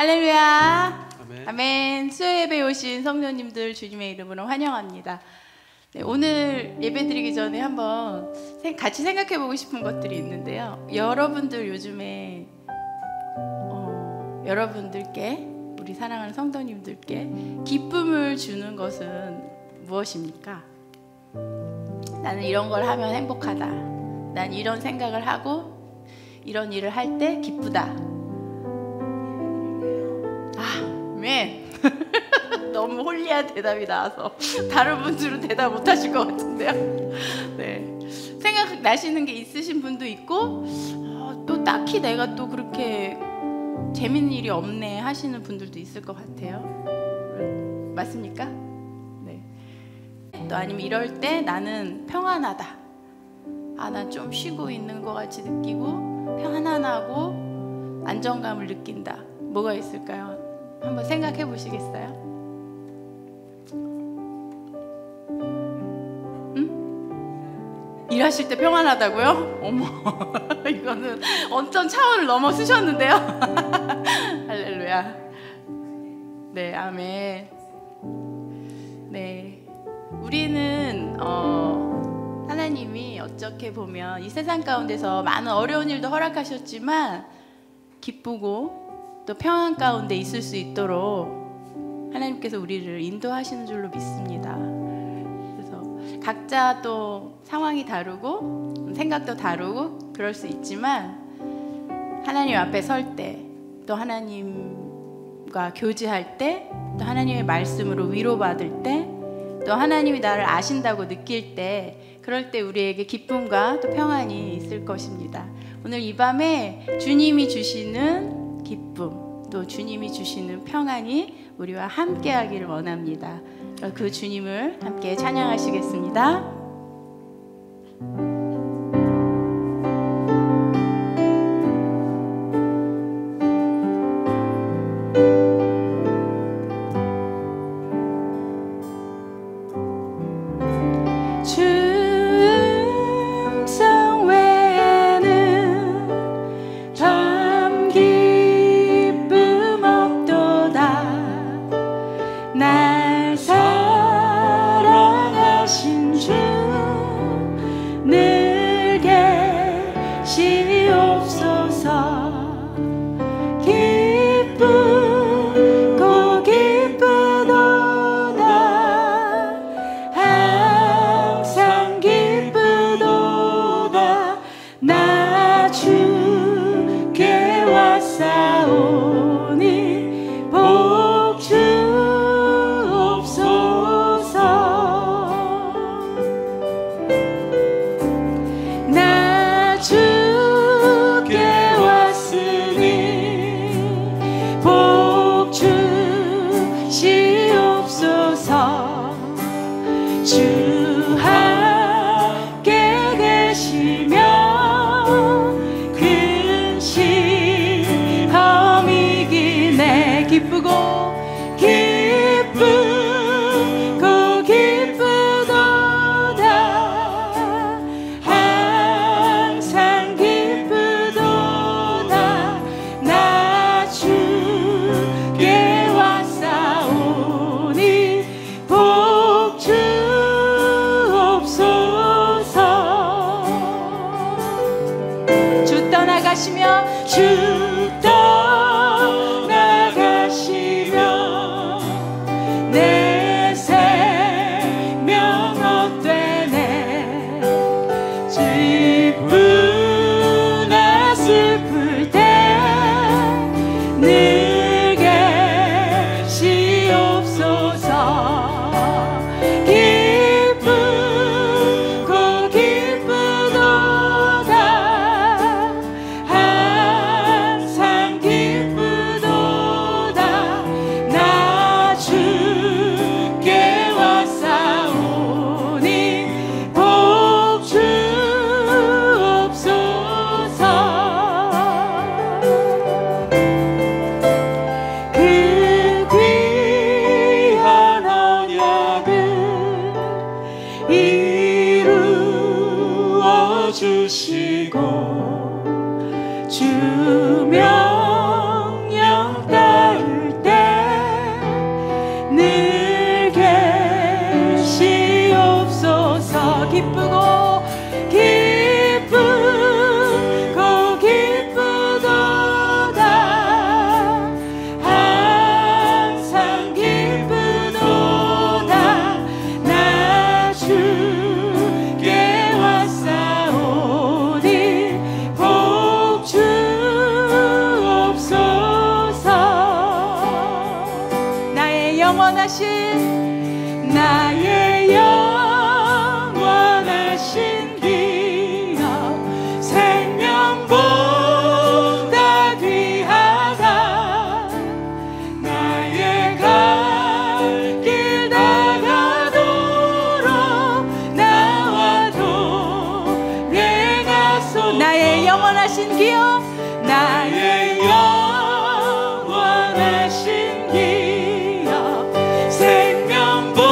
할렐루야. 아멘. 아멘. 수요 예배에 오신 성도님들 주님의 이름으로 환영합니다. 네, 오늘 예배 드리기 전에 한번 같이 생각해 보고 싶은 것들이 있는데요. 여러분들 요즘에 여러분들께, 우리 사랑하는 성도님들께 기쁨을 주는 것은 무엇입니까? 나는 이런 걸 하면 행복하다. 난 이런 생각을 하고 이런 일을 할 때 기쁘다. 아멘. 너무 홀리한 대답이 나와서 다른 분들은 대답 못 하실 것 같은데요. 네. 생각나시는 게 있으신 분도 있고 또 딱히 내가 또 그렇게 재밌는 일이 없네 하시는 분들도 있을 것 같아요. 맞습니까? 네. 또 아니면 이럴 때 나는 평안하다. 난 좀 쉬고 있는 것 같이 느끼고 편안하고 안정감을 느낀다. 뭐가 있을까요? 한번 생각해 보시겠어요? 응? 일하실 때 평안하다고요? 어머, 이거는 어떤 차원을 넘어서셨는데요? 할렐루야. 네, 아멘. 네, 우리는 하나님이 어떻게 보면 이 세상 가운데서 많은 어려운 일도 허락하셨지만 기쁘고 또 평안 가운데 있을 수 있도록 하나님께서 우리를 인도하시는 줄로 믿습니다. 그래서 각자 또 상황이 다르고 생각도 다르고 그럴 수 있지만 하나님 앞에 설 때, 또 하나님과 교제할 때, 또 하나님의 말씀으로 위로받을 때, 또 하나님이 나를 아신다고 느낄 때, 그럴 때 우리에게 기쁨과 또 평안이 있을 것입니다. 오늘 이 밤에 주님이 주시는 기쁨, 또 주님이 주시는 평안이 우리와 함께 하기를 원합니다. 그 주님을 함께 찬양하시겠습니다. 날 사랑하신 주 영원하신 나의 영원하신 기억 생명보다 귀하다 나의 갈 길 다가도록 나와 동행하소 나의 영원하신 기억 나의 영원하신 기억 생명보다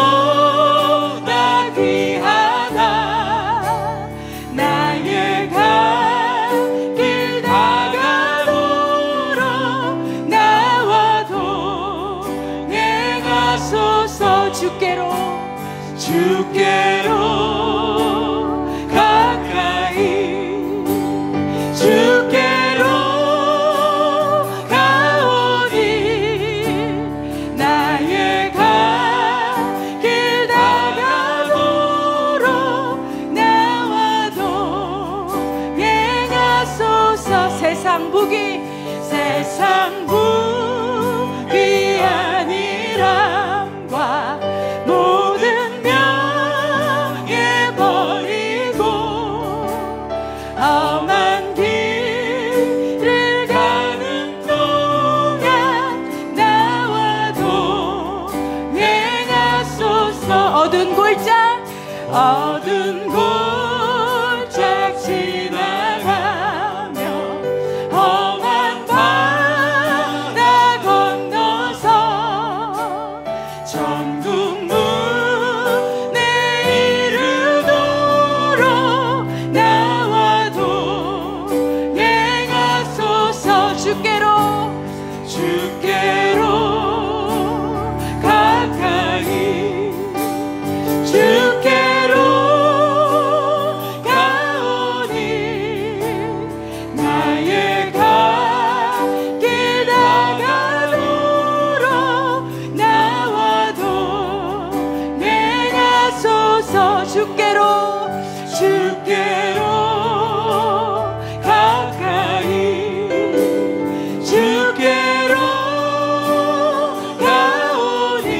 귀하다 나의 갈 길 다가도록 나와 동행하소서 주께로 가까이 주께로 가오니 나의 갈 길 다가도록 나와 동행하소서 세상 북이 아니람과 모든 명예 버리고 험한 길을 가는 동안 나와 동행하소서 어두운 골짜 지나가며 험한 바다 건너서 천국 문에 이르도록 나와 동행하소서 주께로 가까이 주께로 가오니 나의 갈 길 다가도록 나와 동행하소서 주께로 가까이 주께로 가오니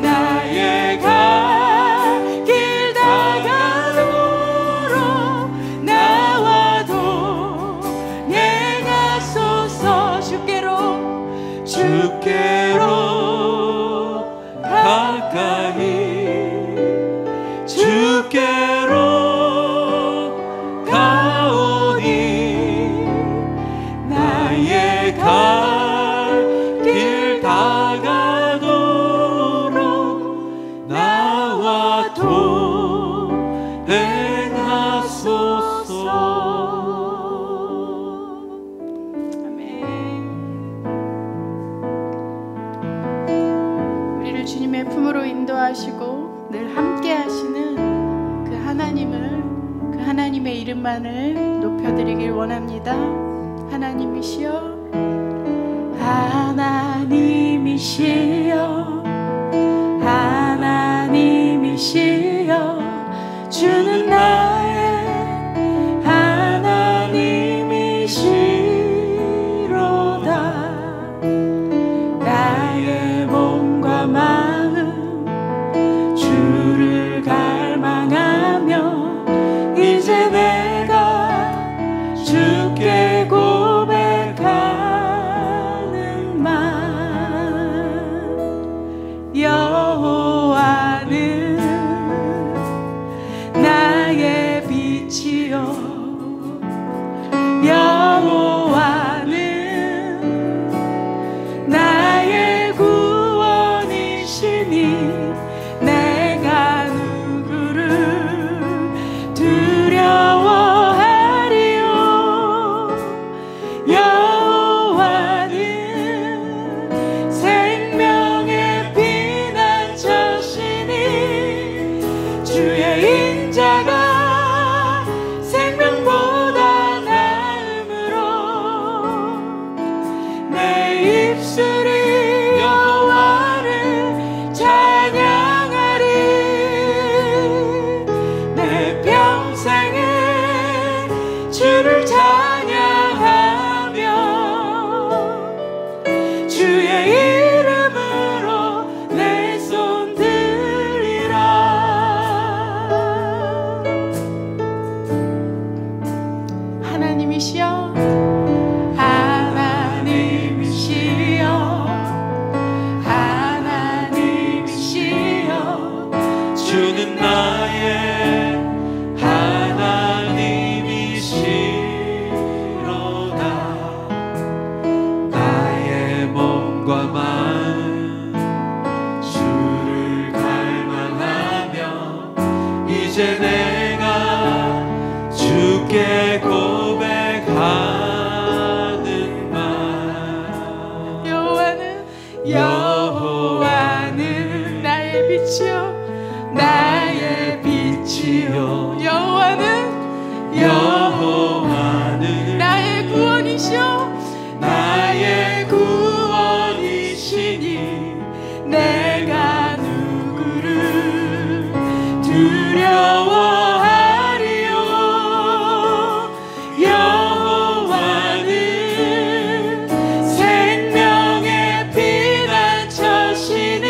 나의 갈 길 다가도록 나와 동행하소서 주께로 가까이 주께로 가오니 나의 갈 길 다가도록 나와 동행하소서. 아멘. 우리를 주님의 품으로 인도하시고 늘 함께 하시는 그 하나님의 이름만을 높여드리길 원합니다. 하나님이시여 주는 나의 하나님이시로다. 나의 몸과 마음 주를 갈망하며 이제 내가 주께 고백하는 말 빛이요 나의 빛이요 여호와는 나의 구원이시요 나의 구원이시니 내가 누구를 두려워하리요 여호와는 생명의 피난처시니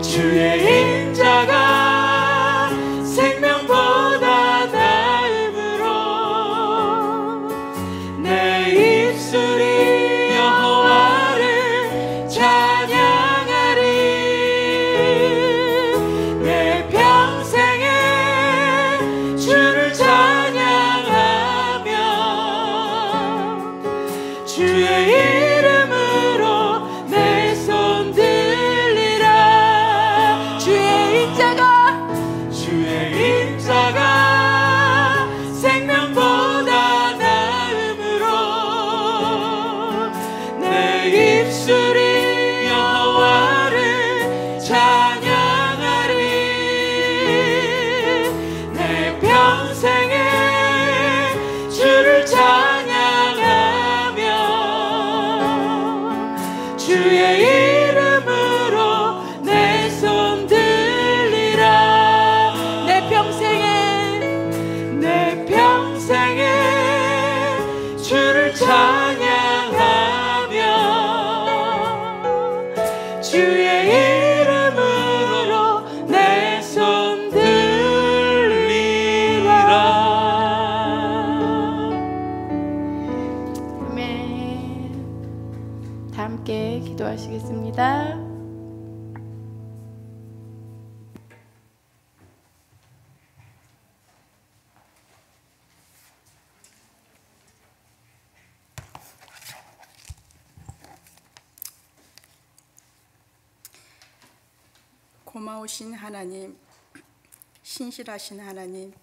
주의 인자가 생명보다 나음으로 내 입술이 여호와를 찬양하리 내 평생에 주를 찬양하며 주의 이름으로 내 손 들리라 주의 인자가 생명보다 나음으로 내 입술이 여호와를 찬양하리 내 평생에 주를 찬양하며 주의 이름으로 내 손 들리라 내 평생에 주를 찬양하며 주의 이름으로 내 손 들리라 아멘. 다 함께 기도하시겠습니다. 고마우신 하나님, 신실하신 하나님,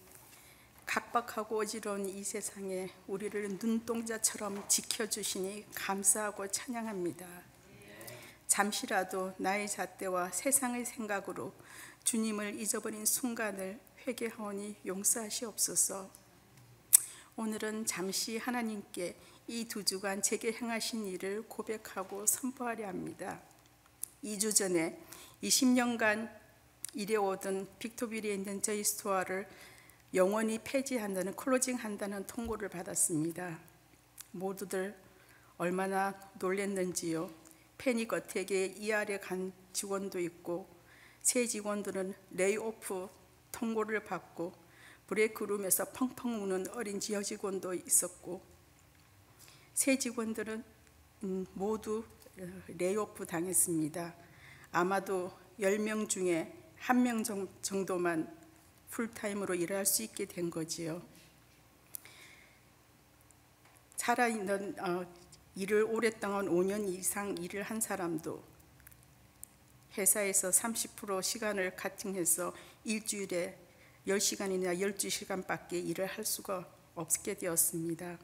각박하고 어지러운 이 세상에 우리를 눈동자처럼 지켜주시니 감사하고 찬양합니다. 잠시라도 나의 잣대와 세상의 생각으로 주님을 잊어버린 순간을 회개하오니 용서하시옵소서. 오늘은 잠시 하나님께 이 2주간 제게 행하신 일을 고백하고 선포하려 합니다. 2주 전에 20년간 일해오던 빅토빌리에 있는 저희 스토어를 영원히 폐지한다는 클로징한다는 통보를 받았습니다. 모두들 얼마나 놀랐는지요. 패닉 어택에 ER에 간 직원도 있고 새 직원들은 레이오프 통보를 받고 브레이크룸에서 펑펑 우는 어린 여직원도 있었고 새 직원들은 모두 레이오프 당했습니다. 아마도 10명 중에 1명 정도만 풀타임으로 일할 수 있게 된 거지요. 살아있는 일을 오랫동안 5년 이상 일을 한 사람도 회사에서 30% 시간을 카팅해서 일주일에 10시간이나 12시간밖에 일을 할 수가 없게 되었습니다.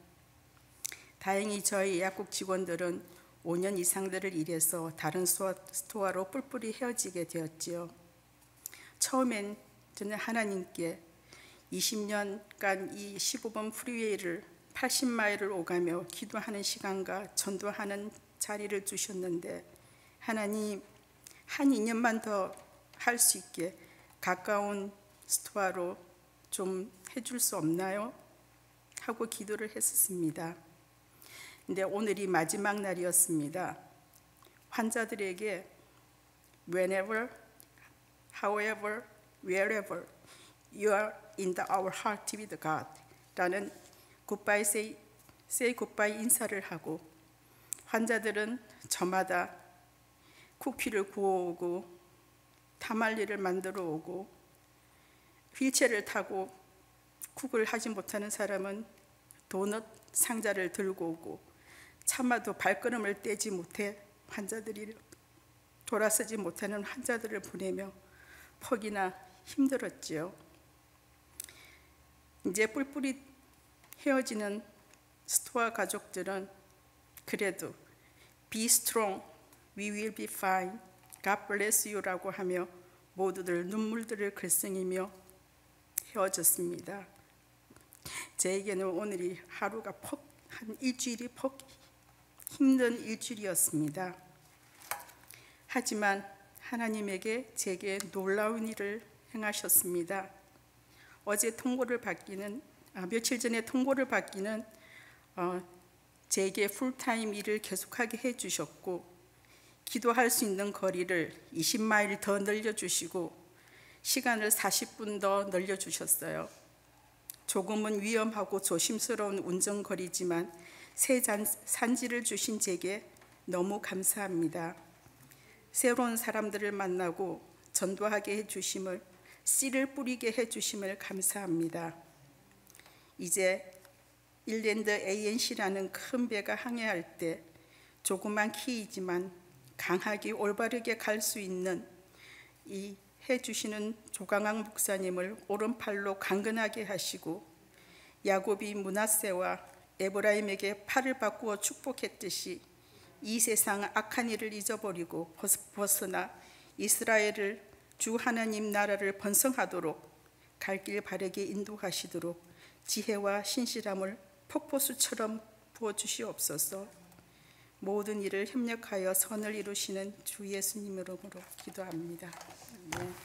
다행히 저희 약국 직원들은 5년 이상들을 일해서 다른 스토어로 뿔뿔이 헤어지게 되었지요. 처음엔 저는 하나님께 20년간 이 15번 프리웨이를 80마일을 오가며 기도하는 시간과 전도하는 자리를 주셨는데 하나님 한 2년만 더 할 수 있게 가까운 스토어로 좀 해줄 수 없나요? 하고 기도를 했었습니다. 근데 오늘이 마지막 날이었습니다. 환자들에게 whenever, however, wherever you are in our heart with God 라는 goodbye, say goodbye 인사를 하고 환자들은 저마다 쿠키를 구워오고 타말리를 만들어 오고 휠체어를 타고 쿡을 하지 못하는 사람은 도넛 상자를 들고 오고 차마도 발걸음을 떼지 못해 환자들이 돌아서지 못하는 환자들을 보내며 퍽이나 힘들었지요. 이제 뿔뿔이 헤어지는 스토어 가족들은 그래도 Be strong, we will be fine, God bless you라고 하며 모두들 눈물들을 글썽이며 헤어졌습니다. 저에게는 오늘이 하루가 한 일주일이 힘든 일주일이었습니다. 하지만 하나님에게 제게 놀라운 일을 행하셨습니다. 며칠 전에 통보를 받기는 제게 풀타임 일을 계속하게 해주셨고, 기도할 수 있는 거리를 20마일 더 늘려주시고 시간을 40분 더 늘려주셨어요. 조금은 위험하고 조심스러운 운전거리지만 새 산지를 주신 제게 너무 감사합니다. 새로운 사람들을 만나고 전도하게 해주심을, 씨를 뿌리게 해주심을 감사합니다. 이제 일랜드 ANC라는 큰 배가 항해할 때 조그만 키이지만 강하게 올바르게 갈 수 있는 이 해주시는 조강학 목사님을 오른팔로 강건하게 하시고, 야곱이 므낫세와 에브라임에게 팔을 바꾸어 축복했듯이 이 세상 악한 일을 잊어버리고 벗어나 이스라엘을 주 하나님 나라를 번성하도록 갈 길 바르게 인도하시도록 지혜와 신실함을 폭포수처럼 부어주시옵소서. 모든 일을 협력하여 선을 이루시는 주 예수님 이름으로 기도합니다. 아멘.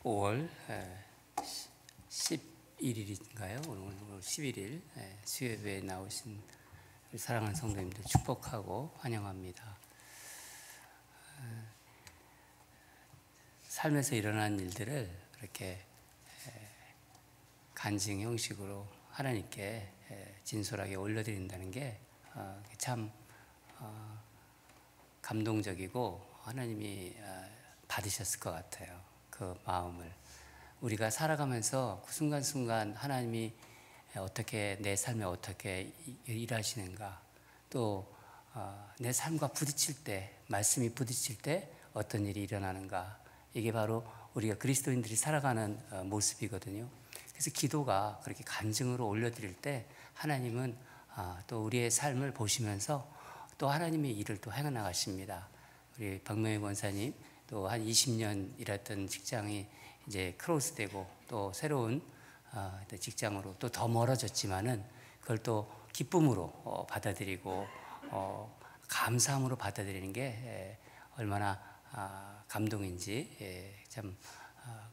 오늘 11일인가요? 오늘 11일 수요예배에 나오신 사랑하는 성도님들 축복하고 환영합니다. 삶에서 일어난 일들을 그렇게 간증 형식으로 하나님께 진솔하게 올려드린다는 게 참 감동적이고 하나님이 받으셨을 것 같아요. 그 마음을 우리가 살아가면서 그 순간순간 하나님이 어떻게 내 삶에 어떻게 일하시는가, 또 내 삶과 부딪힐 때, 말씀이 부딪힐 때 어떤 일이 일어나는가, 이게 바로 우리가 그리스도인들이 살아가는 모습이거든요. 그래서 기도가 그렇게 간증으로 올려드릴 때 하나님은 또 우리의 삶을 보시면서 또 하나님의 일을 또 해나가십니다. 우리 박명희 권사님 또 한 20년 일했던 직장이 이제 크로스되고 또 새로운 직장으로 또 더 멀어졌지만은 그걸 또 기쁨으로 받아들이고 감사함으로 받아들이는 게 얼마나 감동인지 참.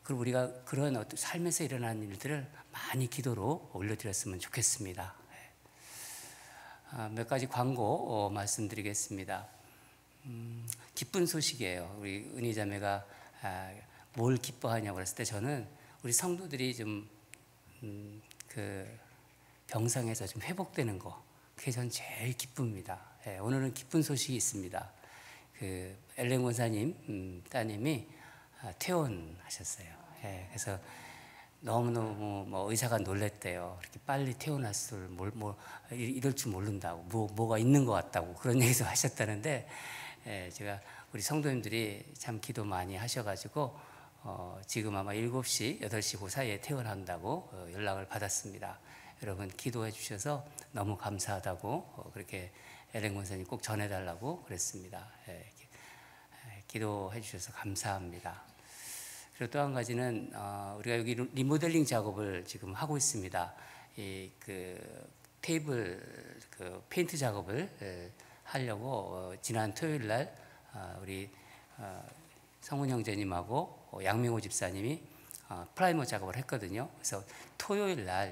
그리고 우리가 그런 어떤 삶에서 일어나는 일들을 많이 기도로 올려드렸으면 좋겠습니다. 몇 가지 광고 말씀드리겠습니다. 기쁜 소식이에요. 우리 은희자매가 뭘 기뻐하냐고 그랬을 때 저는 우리 성도들이 좀 그 병상에서 좀 회복되는 거, 그게 전 제일 기쁩니다. 오늘은 기쁜 소식이 있습니다. 그 엘렌 권사님 따님이 퇴원하셨어요. 그래서 너무너무 의사가 놀랬대요. 이렇게 빨리 퇴원할 줄 이럴 줄 모른다고, 뭐가 있는 것 같다고 그런 얘기도 하셨다는데, 제가 우리 성도님들이 참 기도 많이 하셔가지고 지금 아마 7시, 8시 그 사이에 퇴원한다고 연락을 받았습니다. 여러분 기도해 주셔서 너무 감사하다고 그렇게 엘렌 권사님 꼭 전해달라고 그랬습니다. 기도해 주셔서 감사합니다. 그리고 또 한 가지는 우리가 여기 리모델링 작업을 지금 하고 있습니다. 그 테이블 그 페인트 작업을 하려고 지난 토요일 날 우리 성훈 형제님하고 양명호 집사님이 프라이머 작업을 했거든요. 그래서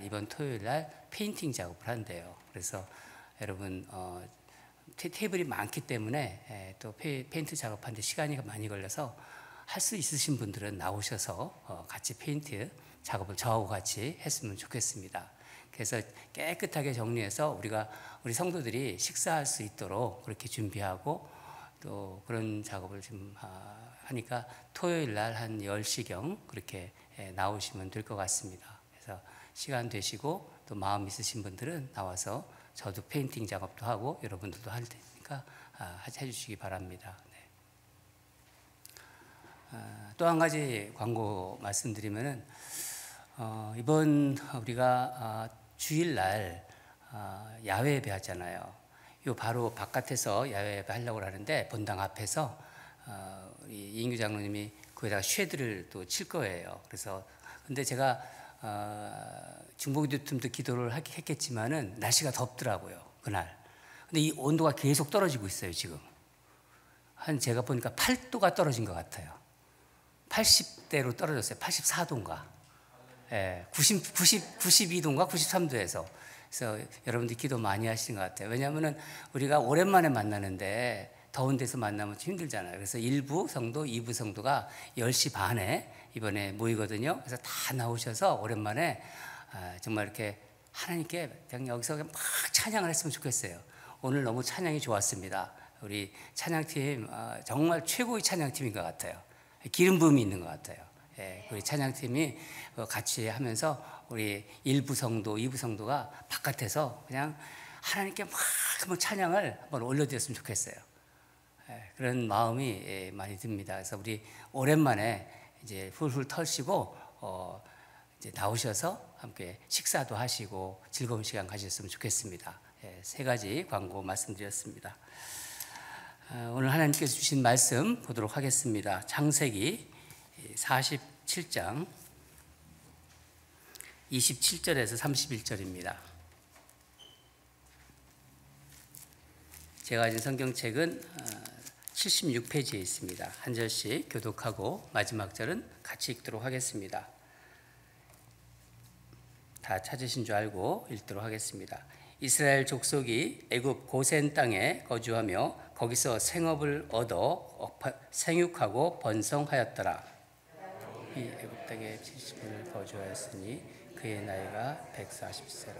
이번 토요일 날 페인팅 작업을 한대요. 그래서 여러분 테이블이 많기 때문에 또 페인트 작업하는데 시간이 많이 걸려서 할 수 있으신 분들은 나오셔서 같이 페인트 작업을 저하고 같이 했으면 좋겠습니다. 그래서 깨끗하게 정리해서 우리 성도들이 식사할 수 있도록 그렇게 준비하고 또 그런 작업을 좀 하니까 토요일 날 한 10시경 그렇게 나오시면 될 것 같습니다. 그래서 시간 되시고 또 마음 있으신 분들은 나와서 저도 페인팅 작업도 하고 여러분들도 할 테니까 해주시기 바랍니다. 네. 또 한 가지 광고 말씀드리면은 이번 우리가 주일날 야외 예배 하잖아요. 요 바로 바깥에서 야외 예배 하려고 하는데 본당 앞에서 우리 이인규 장로님이 거기다가 쉐드를 또 칠 거예요. 그래서 근데 제가 중보기도 기도를 했겠지만은 날씨가 덥더라고요 그날. 근데 이 온도가 계속 떨어지고 있어요 지금. 한 제가 보니까 8도가 떨어진 것 같아요. 80대로 떨어졌어요. 84도인가. 예, 92도인가 93도에서. 그래서 여러분들 기도 많이 하시는 것 같아요. 왜냐하면은 우리가 오랜만에 만나는데 더운 데서 만나면 힘들잖아요. 그래서 1부 성도, 2부 성도가 10시 반에 이번에 모이거든요. 그래서 다 나오셔서 오랜만에 정말 이렇게 하나님께 그냥 여기서 막 찬양을 했으면 좋겠어요. 오늘 너무 찬양이 좋았습니다. 우리 찬양팀 정말 최고의 찬양팀인 것 같아요. 기름 부음이 있는 것 같아요. 예, 우리 찬양팀이 같이 하면서 우리 1부 성도, 2부 성도가 바깥에서 그냥 하나님께 막 한번 찬양을 한번 올려드렸으면 좋겠어요. 예, 그런 마음이 많이 듭니다. 그래서 우리 오랜만에 이제 훌훌 털시고 이제 나오셔서 함께 식사도 하시고 즐거운 시간 가졌으면 좋겠습니다. 예, 3가지 광고 말씀드렸습니다. 오늘 하나님께서 주신 말씀 보도록 하겠습니다. 창세기 47장 27절에서 31절입니다. 제가 가진 성경책은 76페이지에 있습니다. 한 절씩 교독하고 마지막 절은 같이 읽도록 하겠습니다. 다 찾으신 줄 알고 읽도록 하겠습니다. 이스라엘 족속이 애굽 고센 땅에 거주하며 거기서 생업을 얻어 생육하고 번성하였더라. 이 애굽 땅에 70년을 거주하였으니 그의 나이가 140세라.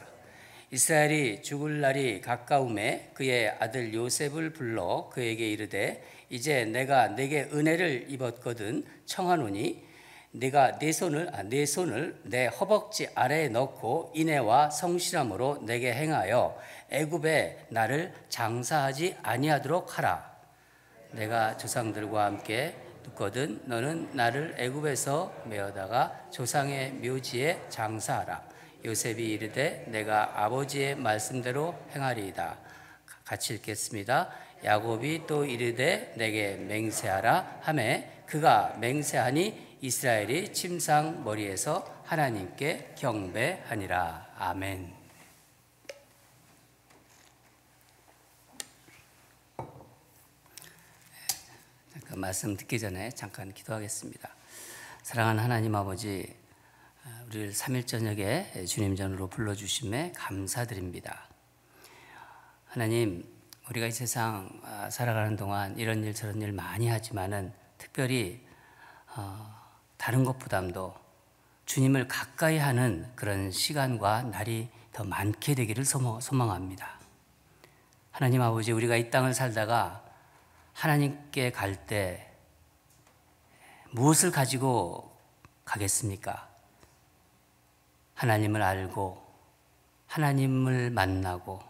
이스라엘이 죽을 날이 가까움에 그의 아들 요셉을 불러 그에게 이르되 이제 내가 내게 은혜를 입었거든 청하노니 네가 내 손을 내 허벅지 아래에 넣고 인애와 성실함으로 내게 행하여 애굽에 나를 장사하지 아니하도록 하라. 내가 조상들과 함께 눕거든 너는 나를 애굽에서 메어다가 조상의 묘지에 장사하라. 요셉이 이르되 내가 아버지의 말씀대로 행하리이다. 같이 읽겠습니다. 야곱이 또 이르되 내게 맹세하라 하매 그가 맹세하니 이스라엘이 침상 머리에서 하나님께 경배하니라. 아멘. 잠깐 말씀 듣기 전에 잠깐 기도하겠습니다. 사랑하는 하나님 아버지, 우리를 3일 저녁에 주님 전으로 불러주심에 감사드립니다. 하나님, 우리가 이 세상 살아가는 동안 이런 일 저런 일 많이 하지만은 특별히 다른 것보다도 주님을 가까이 하는 그런 시간과 날이 더 많게 되기를 소망합니다. 하나님 아버지, 우리가 이 땅을 살다가 하나님께 갈 때 무엇을 가지고 가겠습니까? 하나님을 알고 하나님을 만나고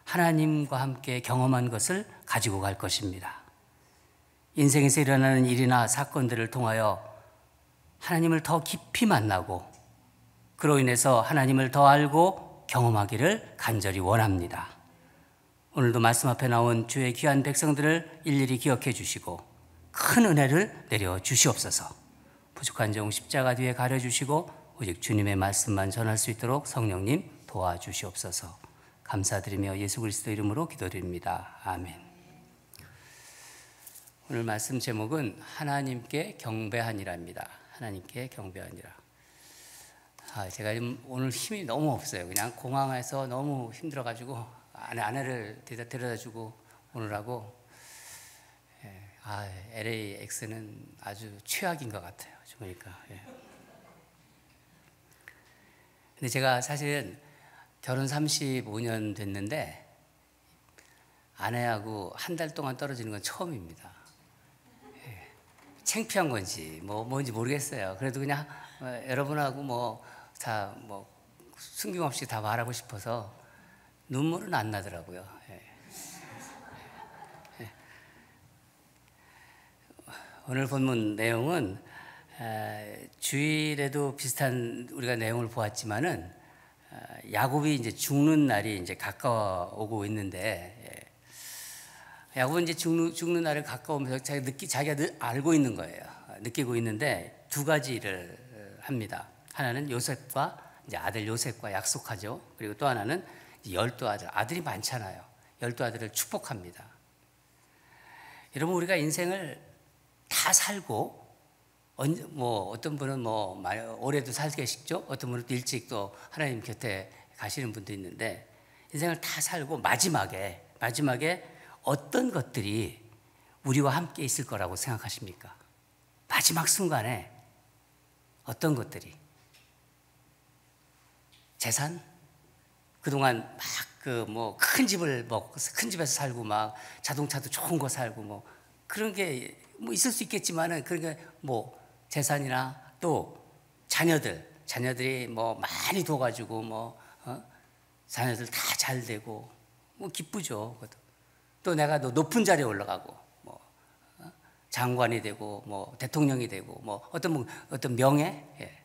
하나님과 함께 경험한 것을 가지고 갈 것입니다. 인생에서 일어나는 일이나 사건들을 통하여 하나님을 더 깊이 만나고 그로 인해서 하나님을 더 알고 경험하기를 간절히 원합니다. 오늘도 말씀 앞에 나온 주의 귀한 백성들을 일일이 기억해 주시고 큰 은혜를 내려 주시옵소서. 부족한 종 십자가 뒤에 가려주시고 오직 주님의 말씀만 전할 수 있도록 성령님 도와주시옵소서. 감사드리며 예수 그리스도 이름으로 기도드립니다. 아멘. 오늘 말씀 제목은 하나님께 경배하니라입니다. 하나님께 경배하니라. 제가 오늘 힘이 너무 없어요. 그냥 공항에서 너무 힘들어가지고 아내를 데려다주고 오느라고 LAX는 아주 최악인 것 같아요. 보니까. 근데 제가 사실은 결혼 35년 됐는데 아내하고 한 달 동안 떨어지는 건 처음입니다. 창피한 건지 뭔지 모르겠어요. 그래도 그냥 여러분하고 다 숨김없이 다 말하고 싶어서 눈물은 안 나더라고요. 예. 예. 오늘 본문 내용은 주일에도 비슷한 우리가 내용을 보았지만은 야곱이 이제 죽는 날이 이제 가까워 오고 있는데, 야곱은 이제 죽는 날이 가까우면서 자기가 알고 있는 거예요. 느끼고 있는데 두 가지를 합니다. 하나는 요셉과 이제 아들 요셉과 약속하죠. 그리고 또 하나는 12 아들이 많잖아요. 12 축복합니다. 여러분, 우리가 인생을 다 살고 뭐 어떤 분은 뭐 오래도 살겠죠. 어떤 분은 또 일찍 또 하나님 곁에 가시는 분도 있는데, 인생을 다 살고 마지막에 어떤 것들이 우리와 함께 있을 거라고 생각하십니까? 마지막 순간에 어떤 것들이? 재산? 그동안 막 큰 집을 큰 집에서 살고 막 자동차도 좋은 거 살고 뭐 그런 게 뭐 있을 수 있겠지만은, 그러니까 뭐 재산이나 또 자녀들이 뭐 많이 둬가지고 뭐 자녀들 다 잘 되고 뭐 기쁘죠. 또 내가 높은 자리에 올라가고 뭐 장관이 되고 뭐 대통령이 되고 뭐 어떤 명예, 예.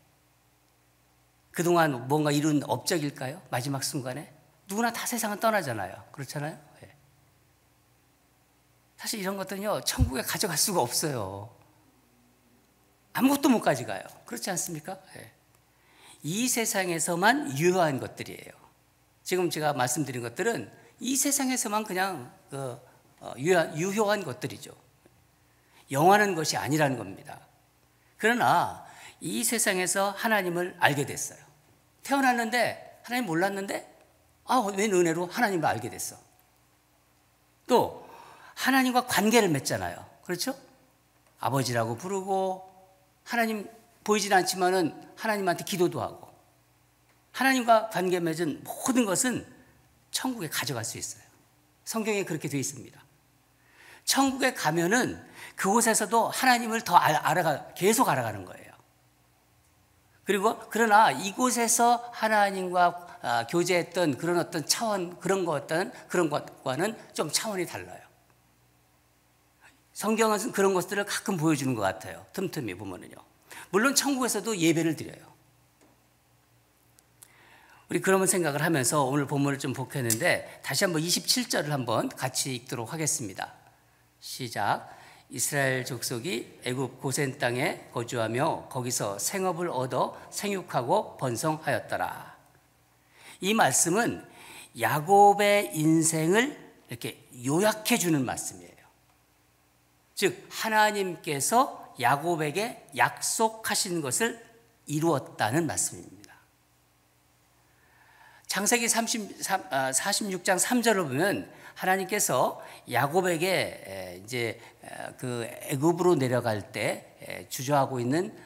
그동안 뭔가 이룬 업적일까요? 마지막 순간에 누구나 다 세상은 떠나잖아요. 그렇잖아요. 예. 사실 이런 것들은요, 천국에 가져갈 수가 없어요. 아무것도 못 가져가요. 그렇지 않습니까? 예. 이 세상에서만 유효한 것들이에요. 지금 제가 말씀드린 것들은 이 세상에서만 그냥 유효한 것들이죠. 영원한 것이 아니라는 겁니다. 그러나 이 세상에서 하나님을 알게 됐어요. 태어났는데 하나님 몰랐는데 웬 은혜로 하나님을 알게 됐어. 또 하나님과 관계를 맺잖아요. 그렇죠? 아버지라고 부르고, 하나님 보이진 않지만은 하나님한테 기도도 하고, 하나님과 관계 맺은 모든 것은 천국에 가져갈 수 있어요. 성경에 그렇게 되어 있습니다. 천국에 가면은 그곳에서도 하나님을 더 계속 알아가는 거예요. 그러나 이곳에서 하나님과 교제했던 그런 어떤 차원, 그런 것과는 좀 차원이 달라요. 성경은 그런 것들을 가끔 보여주는 것 같아요. 틈틈이 보면은요. 물론 천국에서도 예배를 드려요. 우리 그런 생각을 하면서 오늘 본문을 좀 복했는데, 다시 한번 27절을 한번 같이 읽도록 하겠습니다. 시작. 이스라엘 족속이 애굽 고센 땅에 거주하며 거기서 생업을 얻어 생육하고 번성하였더라. 이 말씀은 야곱의 인생을 이렇게 요약해 주는 말씀이에요. 즉 하나님께서 야곱에게 약속하신 것을 이루었다는 말씀입니다. 창세기 46장 3절을 보면 하나님께서 야곱에게 이제 그 애굽으로 내려갈 때 주저하고 있는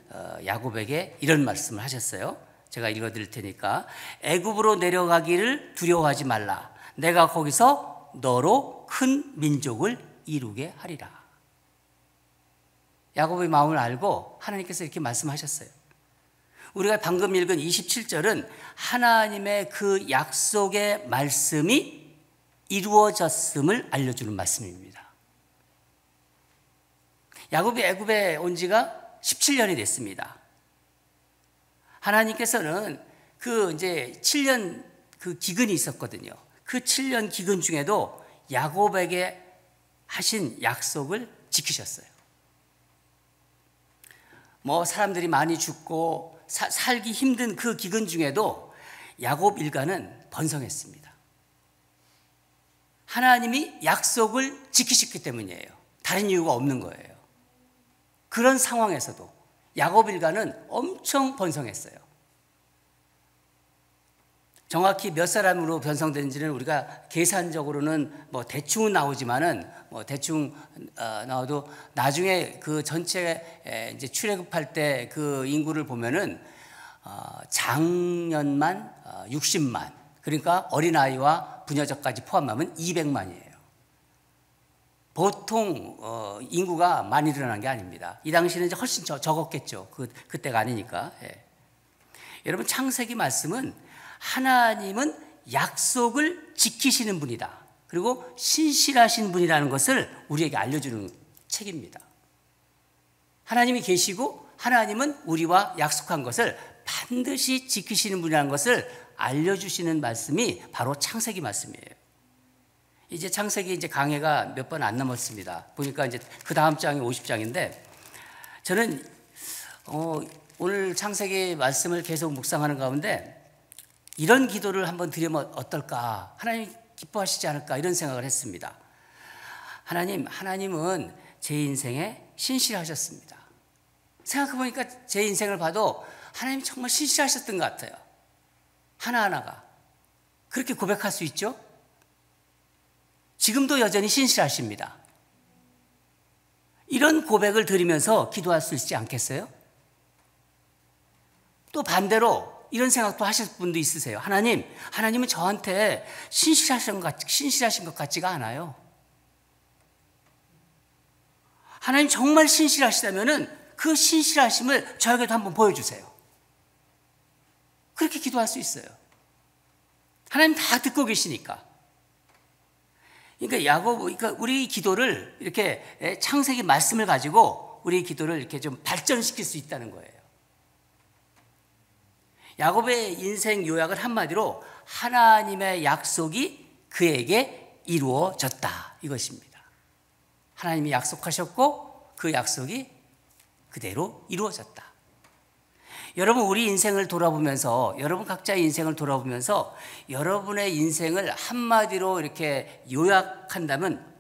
야곱에게 이런 말씀을 하셨어요. 제가 읽어드릴 테니까. 애굽으로 내려가기를 두려워하지 말라. 내가 거기서 너로 큰 민족을 이루게 하리라. 야곱의 마음을 알고 하나님께서 이렇게 말씀하셨어요. 우리가 방금 읽은 27절은 하나님의 그 약속의 말씀이 이루어졌음을 알려주는 말씀입니다. 야곱이 애굽에 온 지가 17년이 됐습니다. 하나님께서는 그 이제 7년 그 기근이 있었거든요. 그 7년 기근 중에도 야곱에게 하신 약속을 지키셨어요. 뭐 사람들이 많이 죽고 살기 힘든 그 기근 중에도 야곱 일가는 번성했습니다. 하나님이 약속을 지키셨기 때문이에요. 다른 이유가 없는 거예요. 그런 상황에서도 야곱 일가는 엄청 번성했어요. 정확히 몇 사람으로 변성된지는 우리가 계산적으로는 뭐 대충은 나오지만은 뭐 대충 나와도 나중에 그 전체 이제 출애굽할 때 그 인구를 보면은 장년만 60만, 그러니까 어린아이와 부녀자까지 포함하면 200만이에요. 보통 인구가 많이 일어난 게 아닙니다. 이 당시에는 이제 훨씬 적었겠죠. 그때가 아니니까. 예. 여러분, 창세기 말씀은 하나님은 약속을 지키시는 분이다. 그리고 신실하신 분이라는 것을 우리에게 알려주는 책입니다. 하나님이 계시고 하나님은 우리와 약속한 것을 반드시 지키시는 분이라는 것을 알려주시는 말씀이 바로 창세기 말씀이에요. 이제 창세기 이제 강해가 몇 번 안 남았습니다. 보니까 이제 그 다음 장이 50장인데 저는 오늘 창세기 말씀을 계속 묵상하는 가운데 이런 기도를 한번 드리면 어떨까? 하나님 기뻐하시지 않을까? 이런 생각을 했습니다. 하나님은 제 인생에 신실하셨습니다. 생각해보니까 제 인생을 봐도 하나님이 정말 신실하셨던 것 같아요. 하나하나가. 그렇게 고백할 수 있죠? 지금도 여전히 신실하십니다. 이런 고백을 드리면서 기도할 수 있지 않겠어요? 또 반대로 이런 생각도 하실 분도 있으세요. 하나님은 저한테 신실하신 것 같지가 않아요. 하나님 정말 신실하시다면은 그 신실하심을 저에게도 한번 보여주세요. 그렇게 기도할 수 있어요. 하나님 다 듣고 계시니까. 그러니까 우리 기도를 이렇게 창세기 말씀을 가지고 우리 기도를 이렇게 좀 발전시킬 수 있다는 거예요. 야곱의 인생 요약을 한마디로 하나님의 약속이 그에게 이루어졌다 이것입니다. 하나님이 약속하셨고 그 약속이 그대로 이루어졌다. 여러분 우리 인생을 돌아보면서 여러분 각자의 인생을 돌아보면서 여러분의 인생을 한마디로 이렇게 요약한다면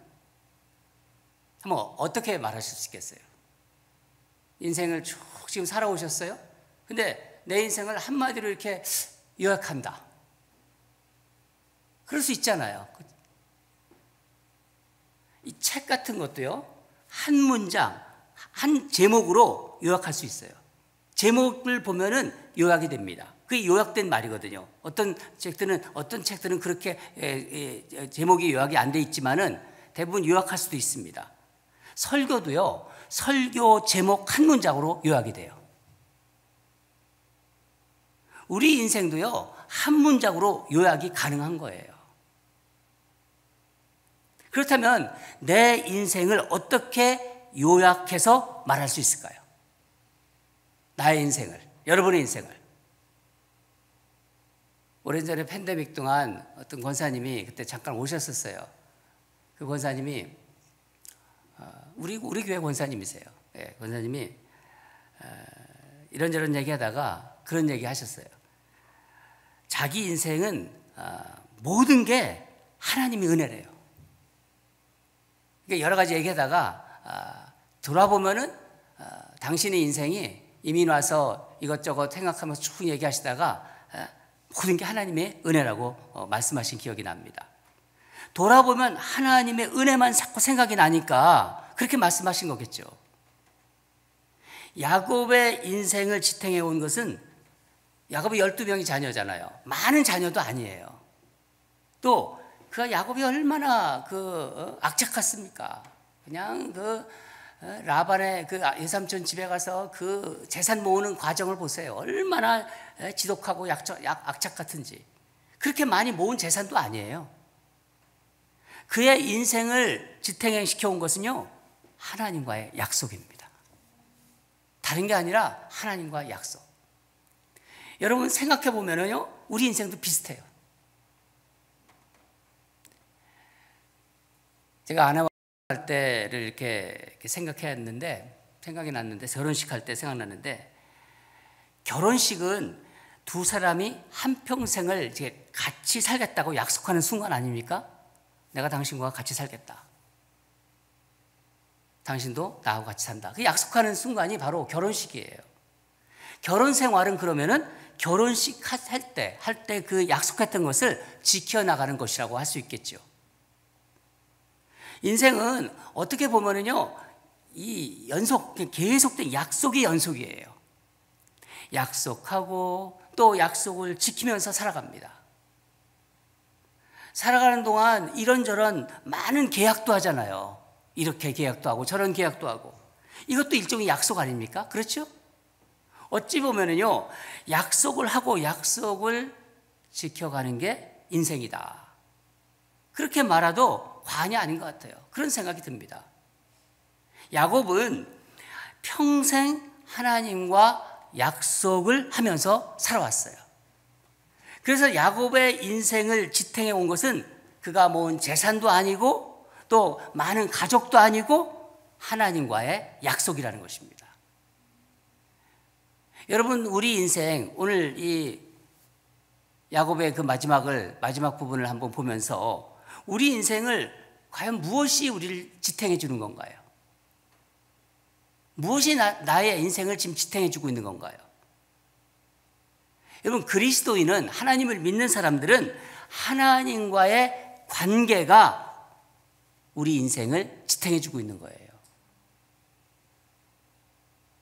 한번 어떻게 말하실 수 있겠어요? 인생을 쭉 지금 살아오셨어요? 근데 내 인생을 한마디로 이렇게 요약한다. 그럴 수 있잖아요. 이 책 같은 것도요, 한 문장, 한 제목으로 요약할 수 있어요. 제목을 보면은 요약이 됩니다. 그게 요약된 말이거든요. 어떤 책들은 그렇게 제목이 요약이 안 돼 있지만은 대부분 요약할 수도 있습니다. 설교도요, 설교 제목 한 문장으로 요약이 돼요. 우리 인생도요, 한 문장으로 요약이 가능한 거예요. 그렇다면 내 인생을 어떻게 요약해서 말할 수 있을까요? 나의 인생을, 여러분의 인생을. 오래전에 팬데믹 동안 어떤 권사님이 그때 잠깐 오셨었어요. 그 권사님이 우리 교회 권사님이세요. 네, 권사님이 이런저런 얘기하다가 그런 얘기 하셨어요. 자기 인생은 모든 게 하나님의 은혜래요. 그러니까 여러 가지 얘기하다가 돌아보면은 당신의 인생이 이민 와서 이것저것 생각하면서 쭉 얘기하시다가 모든 게 하나님의 은혜라고 말씀하신 기억이 납니다. 돌아보면 하나님의 은혜만 자꾸 생각이 나니까 그렇게 말씀하신 거겠죠. 야곱의 인생을 지탱해 온 것은 야곱이 12명의 자녀잖아요. 많은 자녀도 아니에요. 또 그 야곱이 얼마나 악착같습니까? 그냥 라반의 그 외삼촌 집에 가서 그 재산 모으는 과정을 보세요. 얼마나 지독하고 악착 같은지. 그렇게 많이 모은 재산도 아니에요. 그의 인생을 지탱시켜 온 것은요, 하나님과의 약속입니다. 다른 게 아니라 하나님과의 약속. 여러분 생각해 보면요, 우리 인생도 비슷해요. 제가 아내와 할 때를 이렇게 생각이 났는데, 결혼식 할 때 생각났는데, 결혼식은 두 사람이 한평생을 이제 같이 살겠다고 약속하는 순간 아닙니까? 내가 당신과 같이 살겠다. 당신도 나하고 같이 산다. 그 약속하는 순간이 바로 결혼식이에요. 결혼 생활은 그러면은 결혼식 할 때 그 약속했던 것을 지켜나가는 것이라고 할 수 있겠죠. 인생은 어떻게 보면은요, 이 계속된 약속의 연속이에요. 약속하고 또 약속을 지키면서 살아갑니다. 살아가는 동안 이런저런 많은 계약도 하잖아요. 이렇게 계약도 하고 저런 계약도 하고. 이것도 일종의 약속 아닙니까? 그렇죠? 어찌 보면은요, 약속을 하고 약속을 지켜가는 게 인생이다. 그렇게 말해도 과언이 아닌 것 같아요. 그런 생각이 듭니다. 야곱은 평생 하나님과 약속을 하면서 살아왔어요. 그래서 야곱의 인생을 지탱해 온 것은 그가 모은 재산도 아니고 또 많은 가족도 아니고 하나님과의 약속이라는 것입니다. 여러분, 우리 인생 오늘 이 야곱의 그 마지막 부분을 한번 보면서 우리 인생을 과연 무엇이 우리를 지탱해 주는 건가요? 무엇이 나의 인생을 지금 지탱해 주고 있는 건가요? 여러분, 그리스도인은, 하나님을 믿는 사람들은 하나님과의 관계가 우리 인생을 지탱해 주고 있는 거예요.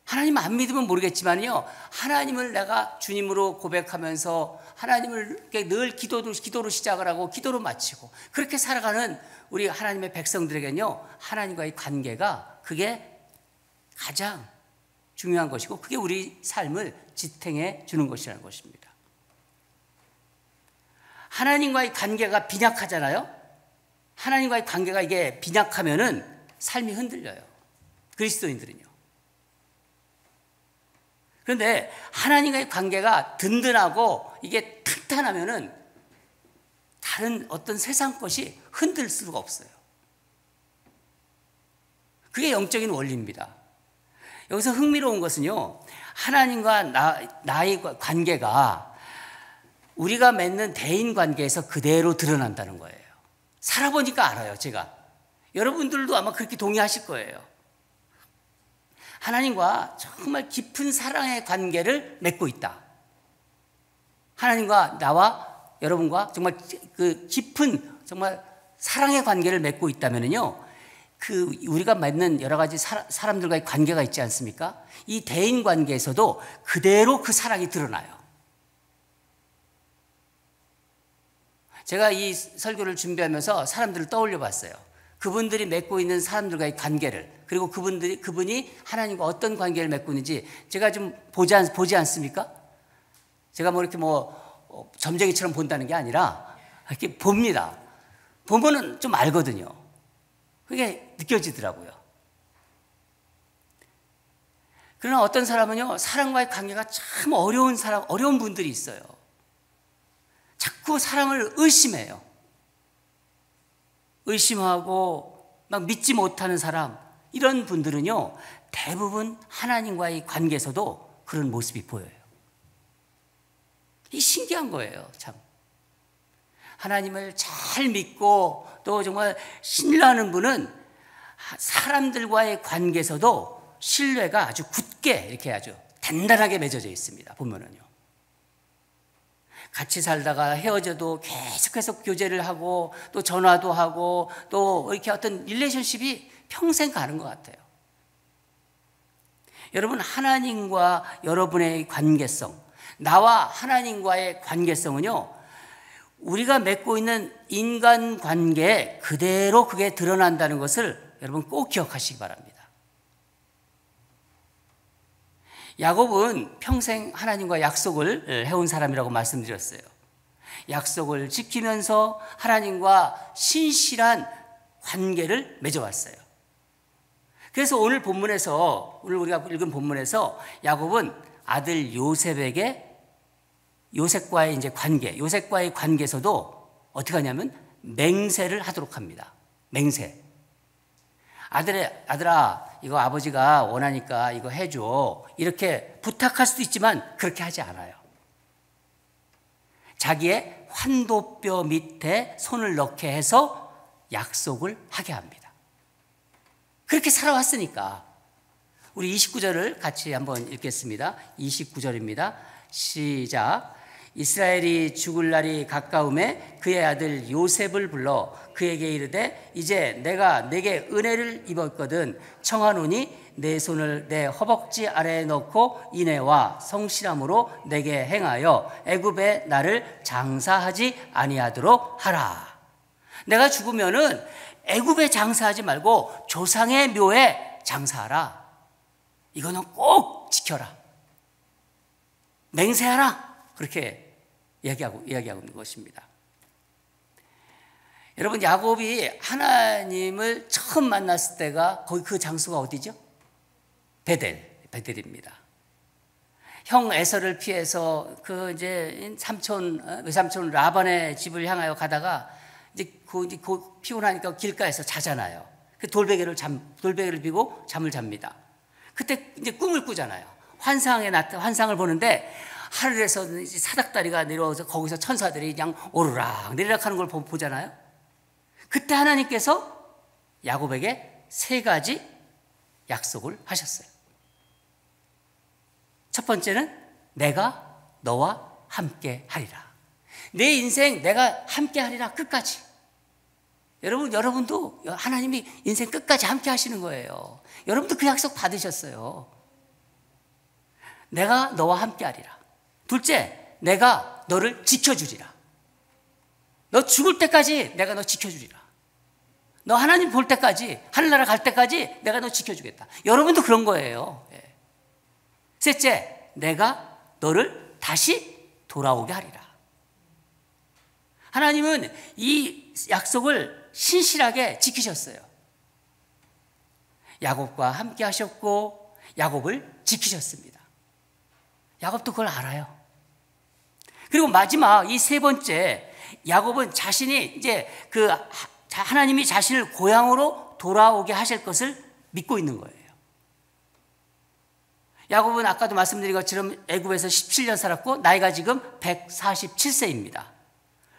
하나님 안 믿으면 모르겠지만요, 하나님을 내가 주님으로 고백하면서 하나님을 늘 기도로 시작을 하고 기도로 마치고 그렇게 살아가는 우리 하나님의 백성들에게는요, 하나님과의 관계가 그게 가장 중요한 것이고 그게 우리 삶을 지탱해 주는 것이라는 것입니다. 하나님과의 관계가 빈약하잖아요. 하나님과의 관계가 이게 빈약하면은 삶이 흔들려요. 그리스도인들은요. 그런데 하나님과의 관계가 든든하고 이게 탄탄하면은 다른 어떤 세상 것이 흔들 수가 없어요. 그게 영적인 원리입니다. 여기서 흥미로운 것은요, 하나님과 나의 관계가 우리가 맺는 대인 관계에서 그대로 드러난다는 거예요. 살아보니까 알아요, 제가. 여러분들도 아마 그렇게 동의하실 거예요. 하나님과 정말 깊은 사랑의 관계를 맺고 있다. 하나님과 나와 여러분과 정말 그 깊은 정말 사랑의 관계를 맺고 있다면요, 그 우리가 맺는 여러 가지 사람들과의 관계가 있지 않습니까? 이 대인 관계에서도 그대로 그 사랑이 드러나요. 제가 이 설교를 준비하면서 사람들을 떠올려 봤어요. 그분들이 맺고 있는 사람들과의 관계를, 그리고 그분이 하나님과 어떤 관계를 맺고 있는지 제가 좀 보지 않습니까? 제가 뭐 이렇게 점쟁이처럼 본다는 게 아니라 이렇게 봅니다. 보면은 좀 알거든요. 그게 느껴지더라고요. 그러나 어떤 사람은요, 사람과의 관계가 참 어려운 분들이 있어요. 자꾸 사람을 의심해요. 의심하고 막 믿지 못하는 사람, 이런 분들은요, 대부분 하나님과의 관계에서도 그런 모습이 보여요. 이 신기한 거예요, 참. 하나님을 잘 믿고 또 정말 신뢰하는 분은 사람들과의 관계에서도 신뢰가 아주 굳게 이렇게 아주 단단하게 맺어져 있습니다. 보면은요. 같이 살다가 헤어져도 계속해서 교제를 하고 또 전화도 하고 또 이렇게 어떤 릴레이션십이 평생 가는 것 같아요. 여러분, 하나님과 여러분의 관계성, 나와 하나님과의 관계성은요, 우리가 맺고 있는 인간관계에 그대로 그게 드러난다는 것을 여러분 꼭 기억하시기 바랍니다. 야곱은 평생 하나님과 약속을 해온 사람이라고 말씀드렸어요. 약속을 지키면서 하나님과 신실한 관계를 맺어왔어요. 그래서 오늘 우리가 읽은 본문에서 야곱은 아들 요셉과의 이제 요셉과의 관계에서도 어떻게 하냐면 맹세를 하도록 합니다. 맹세. 아들아, 이거 아버지가 원하니까 이거 해줘. 이렇게 부탁할 수도 있지만 그렇게 하지 않아요. 자기의 환도뼈 밑에 손을 넣게 해서 약속을 하게 합니다. 그렇게 살아왔으니까. 우리 29절을 같이 한번 읽겠습니다. 29절입니다. 시작. 이스라엘이 죽을 날이 가까움에 그의 아들 요셉을 불러 그에게 이르되 이제 내가 내게 은혜를 입었거든 청하노니 내 손을 내 허벅지 아래에 넣고 인애와 성실함으로 내게 행하여 애굽에 나를 장사하지 아니하도록 하라. 내가 죽으면은 애굽에 장사하지 말고 조상의 묘에 장사하라. 이거는 꼭 지켜라. 맹세하라. 그렇게 이야기하고 있는 것입니다. 여러분, 야곱이 하나님을 처음 만났을 때가 거기 그 장소가 어디죠? 베델입니다. 형 에서를 피해서 그 이제 외삼촌 라반의 집을 향하여 가다가 이제 피곤하니까 길가에서 자잖아요. 그 돌베개를 비고 잠을 잡니다. 그때 이제 꿈을 꾸잖아요. 환상을 보는데 하늘에서 이제 사닥다리가 내려와서 거기서 천사들이 그냥 오르락 내리락 하는 걸 보잖아요. 그때 하나님께서 야곱에게 3가지 약속을 하셨어요. 첫 번째는 내가 너와 함께 하리라. 내 인생 내가 함께 하리라, 끝까지. 여러분도 하나님이 인생 끝까지 함께 하시는 거예요. 여러분도 그 약속 받으셨어요. 내가 너와 함께 하리라. 둘째, 내가 너를 지켜주리라. 너 죽을 때까지 내가 너 지켜주리라. 너 하나님 볼 때까지, 하늘나라 갈 때까지 내가 너 지켜주겠다. 여러분도 그런 거예요. 셋째, 내가 너를 다시 돌아오게 하리라. 하나님은 이 약속을 신실하게 지키셨어요. 야곱과 함께 하셨고 야곱을 지키셨습니다. 야곱도 그걸 알아요. 그리고 마지막 이 3번째, 야곱은 자신이 이제 하나님이 자신을 고향으로 돌아오게 하실 것을 믿고 있는 거예요. 야곱은 아까도 말씀드린 것처럼 애굽에서 17년 살았고 나이가 지금 147세입니다.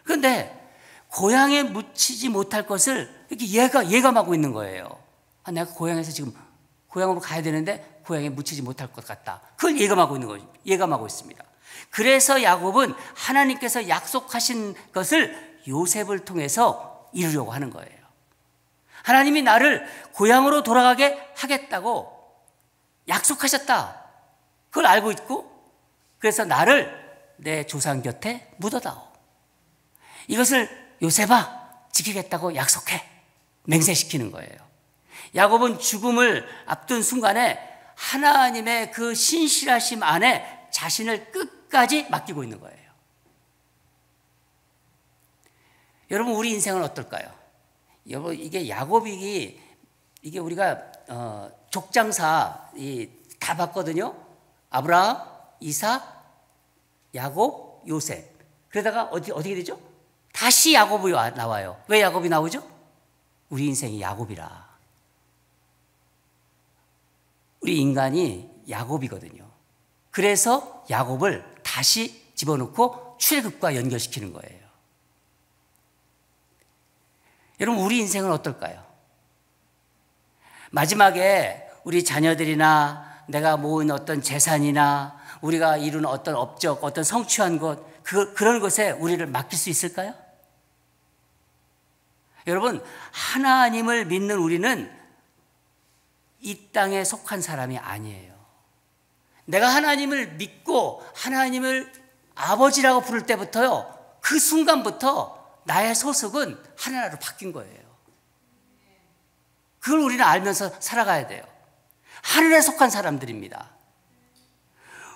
그런데 고향에 묻히지 못할 것을 이렇게 예감하고 있는 거예요. 내가 고향에서 지금 고향으로 가야 되는데 고향에 묻히지 못할 것 같다. 그걸 예감하고 있는 거죠. 예감하고 있습니다. 그래서 야곱은 하나님께서 약속하신 것을 요셉을 통해서 이루려고 하는 거예요. 하나님이 나를 고향으로 돌아가게 하겠다고 약속하셨다. 그걸 알고 있고, 그래서 나를 내 조상 곁에 묻어다오. 이것을 요셉아 지키겠다고 약속해. 맹세시키는 거예요. 야곱은 죽음을 앞둔 순간에 하나님의 그 신실하심 안에 자신을 끝까지 맡기고 있는 거예요. 여러분, 우리 인생은 어떨까요? 여러분, 이게 야곱이 이게 우리가 족장사 다 봤거든요. 아브라함, 이삭, 야곱, 요셉. 그러다가 어떻게 되죠? 다시 야곱이 나와요. 왜 야곱이 나오죠? 우리 인생이 야곱이라. 우리 인간이 야곱이거든요. 그래서 야곱을 다시 집어넣고 출애굽과 연결시키는 거예요. 여러분, 우리 인생은 어떨까요? 마지막에 우리 자녀들이나 내가 모은 어떤 재산이나 우리가 이룬 어떤 업적, 어떤 성취한 것, 그런 것에 우리를 맡길 수 있을까요? 여러분, 하나님을 믿는 우리는 이 땅에 속한 사람이 아니에요. 내가 하나님을 믿고 하나님을 아버지라고 부를 때부터요, 그 순간부터 나의 소속은 하나로 바뀐 거예요. 그걸 우리는 알면서 살아가야 돼요. 하늘에 속한 사람들입니다.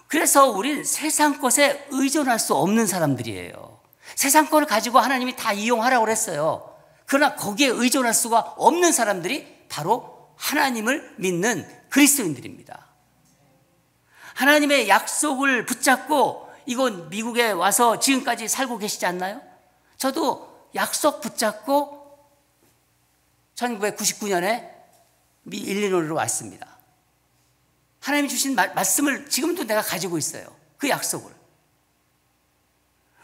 그래서 우린 세상 것에 의존할 수 없는 사람들이에요. 세상 것을 가지고 하나님이 다 이용하라고 그랬어요. 그러나 거기에 의존할 수가 없는 사람들이 바로 하나님을 믿는 그리스도인들입니다. 하나님의 약속을 붙잡고 이곳 미국에 와서 지금까지 살고 계시지 않나요? 저도 약속 붙잡고 1999년에 일리노이로 왔습니다. 하나님이 주신 말씀을 지금도 내가 가지고 있어요. 그 약속을.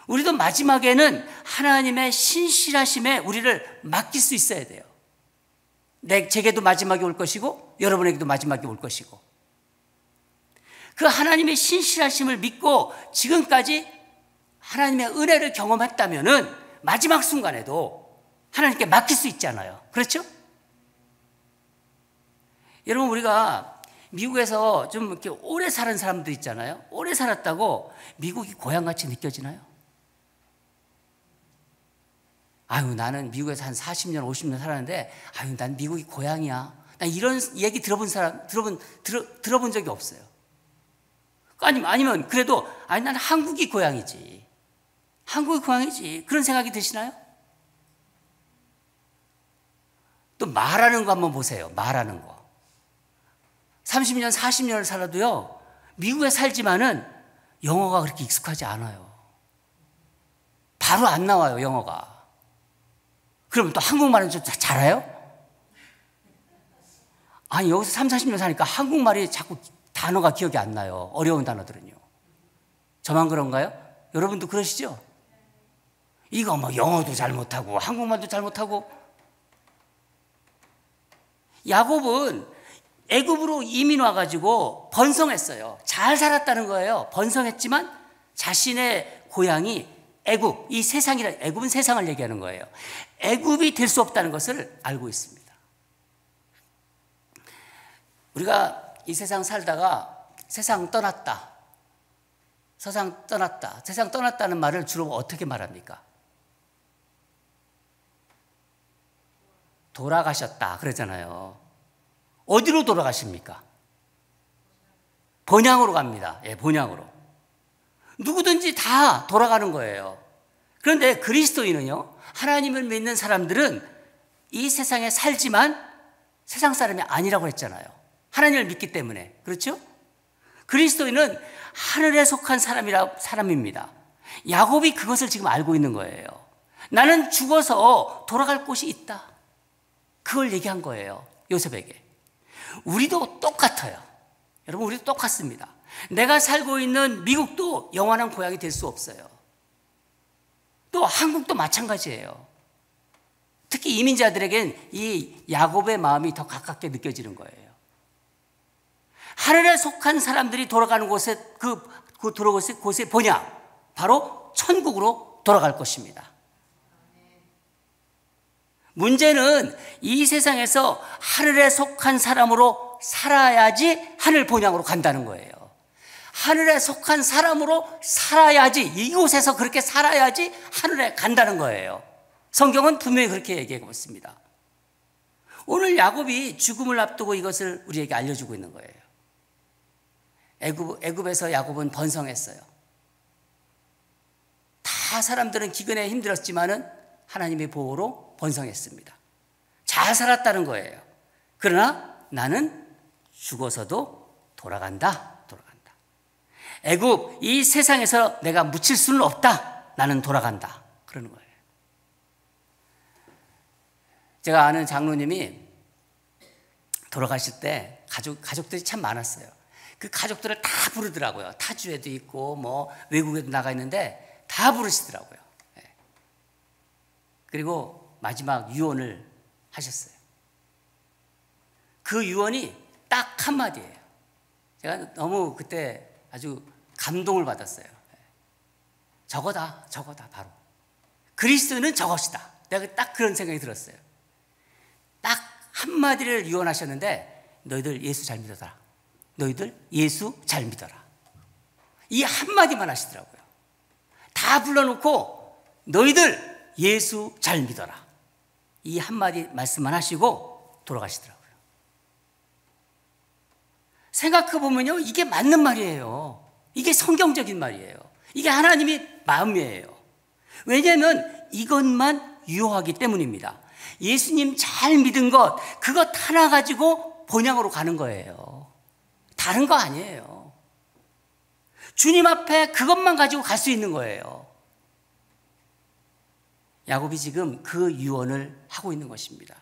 우리도 마지막에는 하나님의 신실하심에 우리를 맡길 수 있어야 돼요. 제게도 마지막이 올 것이고 여러분에게도 마지막이 올 것이고, 그 하나님의 신실하심을 믿고 지금까지 하나님의 은혜를 경험했다면은 마지막 순간에도 하나님께 맡길 수 있잖아요. 그렇죠? 여러분, 우리가 미국에서 좀 이렇게 오래 사는 사람도 있잖아요. 오래 살았다고 미국이 고향같이 느껴지나요? 아유, 나는 미국에서 한 40년, 50년 살았는데, 아유, 난 미국이 고향이야. 난 이런 얘기 들어본 적이 없어요. 아니면 그래도, 아니, 난 한국이 고향이지. 한국이 고향이지. 그런 생각이 드시나요? 또 말하는 거 한번 보세요. 말하는 거. 30년, 40년을 살아도요, 미국에 살지만은 영어가 그렇게 익숙하지 않아요. 바로 안 나와요, 영어가. 그럼 또 한국말은 좀 잘해요? 아니, 여기서 3, 40년 사니까 한국말이 자꾸 단어가 기억이 안 나요. 어려운 단어들은요. 저만 그런가요? 여러분도 그러시죠? 이거 뭐 영어도 잘 못하고 한국말도 잘 못하고. 야곱은 애굽으로 이민 와가지고 번성했어요. 잘 살았다는 거예요. 번성했지만 자신의 고향이 애굽, 이 세상이라, 애굽은 세상을 얘기하는 거예요. 애굽이 될 수 없다는 것을 알고 있습니다. 우리가 이 세상 살다가 세상 떠났다, 세상 떠났다, 세상 떠났다는 말을 주로 어떻게 말합니까? 돌아가셨다 그러잖아요. 어디로 돌아가십니까? 본향으로 갑니다. 예, 본향으로. 누구든지 다 돌아가는 거예요. 그런데 그리스도인은요, 하나님을 믿는 사람들은 이 세상에 살지만 세상 사람이 아니라고 했잖아요. 하나님을 믿기 때문에. 그렇죠? 그리스도인은 하늘에 속한 사람입니다. 야곱이 그것을 지금 알고 있는 거예요. 나는 죽어서 돌아갈 곳이 있다. 그걸 얘기한 거예요, 요셉에게. 우리도 똑같아요. 여러분, 우리도 똑같습니다. 내가 살고 있는 미국도 영원한 고향이 될 수 없어요. 또 한국도 마찬가지예요. 특히 이민자들에겐 이 야곱의 마음이 더 가깝게 느껴지는 거예요. 하늘에 속한 사람들이 돌아가는 곳에, 그 돌아갈 곳의 본향, 바로 천국으로 돌아갈 것입니다. 문제는 이 세상에서 하늘에 속한 사람으로 살아야지 하늘 본향으로 간다는 거예요. 하늘에 속한 사람으로 살아야지, 이곳에서 그렇게 살아야지 하늘에 간다는 거예요. 성경은 분명히 그렇게 얘기하고 있습니다. 오늘 야곱이 죽음을 앞두고 이것을 우리에게 알려주고 있는 거예요. 애굽에서 야곱은 번성했어요. 다 사람들은 기근에 힘들었지만은 하나님의 보호로 번성했습니다. 잘 살았다는 거예요. 그러나 나는 죽어서도 돌아간다. 애굽, 이 세상에서 내가 묻힐 수는 없다. 나는 돌아간다. 그러는 거예요. 제가 아는 장로님이 돌아가실 때 가족들이 참 많았어요. 그 가족들을 다 부르더라고요. 타주에도 있고 뭐 외국에도 나가 있는데 다 부르시더라고요. 그리고 마지막 유언을 하셨어요. 그 유언이 딱 한마디예요. 제가 너무 그때 아주 감동을 받았어요. 저거다 바로. 그리스도는 저것이다. 내가 딱 그런 생각이 들었어요. 딱 한마디를 유언하셨는데, 너희들 예수 잘 믿어라. 너희들 예수 잘 믿어라. 이 한마디만 하시더라고요. 다 불러놓고 너희들 예수 잘 믿어라. 이 한마디 말씀만 하시고 돌아가시더라고요. 생각해보면요, 이게 맞는 말이에요. 이게 성경적인 말이에요. 이게 하나님의 마음이에요. 왜냐하면 이것만 유효하기 때문입니다. 예수님 잘 믿은 것, 그것 하나 가지고 본향으로 가는 거예요. 다른 거 아니에요. 주님 앞에 그것만 가지고 갈 수 있는 거예요. 야곱이 지금 그 유언을 하고 있는 것입니다.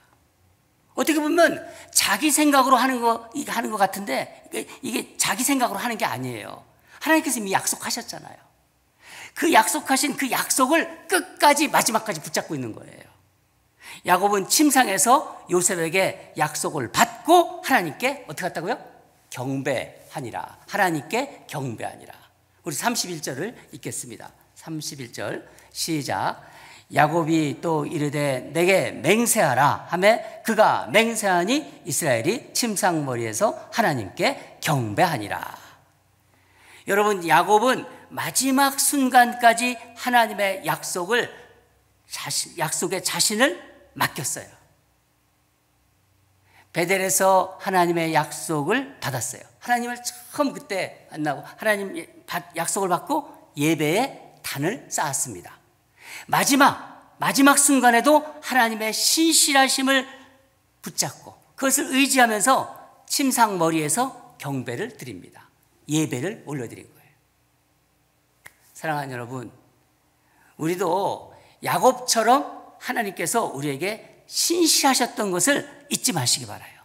어떻게 보면 자기 생각으로 하는 것 같은데, 이게 자기 생각으로 하는 게 아니에요. 하나님께서 이미 약속하셨잖아요. 그 약속하신 그 약속을 끝까지 마지막까지 붙잡고 있는 거예요. 야곱은 침상에서 요셉에게 약속을 받고 하나님께 어떻게 했다고요? 경배하니라. 하나님께 경배하니라. 우리 31절을 읽겠습니다. 31절 시작. 야곱이 또 이르되 내게 맹세하라 하매 그가 맹세하니 이스라엘이 침상머리에서 하나님께 경배하니라. 여러분, 야곱은 마지막 순간까지 하나님의 약속에 자신을 맡겼어요. 베델에서 하나님의 약속을 받았어요. 하나님을 처음 그때 만나고 하나님 약속을 받고 예배의 단을 쌓았습니다. 마지막 순간에도 하나님의 신실하심을 붙잡고 그것을 의지하면서 침상머리에서 경배를 드립니다. 예배를 올려드린 거예요. 사랑하는 여러분, 우리도 야곱처럼 하나님께서 우리에게 신실하셨던 것을 잊지 마시기 바라요.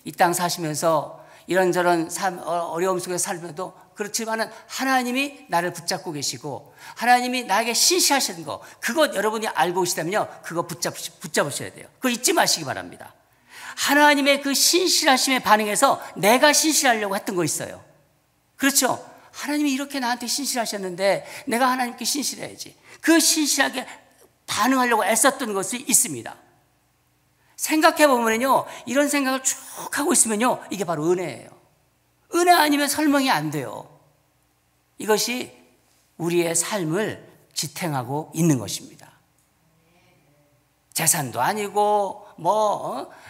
이 땅 사시면서 이런저런 어려움 속에 살면도 그렇지만은 하나님이 나를 붙잡고 계시고 하나님이 나에게 신실하신 거, 그것 여러분이 알고 계시다면요, 그거 붙잡으셔야 돼요. 그거 잊지 마시기 바랍니다. 하나님의 그 신실하심에 반응해서 내가 신실하려고 했던 거 있어요. 그렇죠? 하나님이 이렇게 나한테 신실하셨는데 내가 하나님께 신실해야지. 그 신실하게 반응하려고 애썼던 것이 있습니다. 생각해 보면요, 이런 생각을 쭉 하고 있으면요, 이게 바로 은혜예요. 은혜 아니면 설명이 안 돼요. 이것이 우리의 삶을 지탱하고 있는 것입니다. 재산도 아니고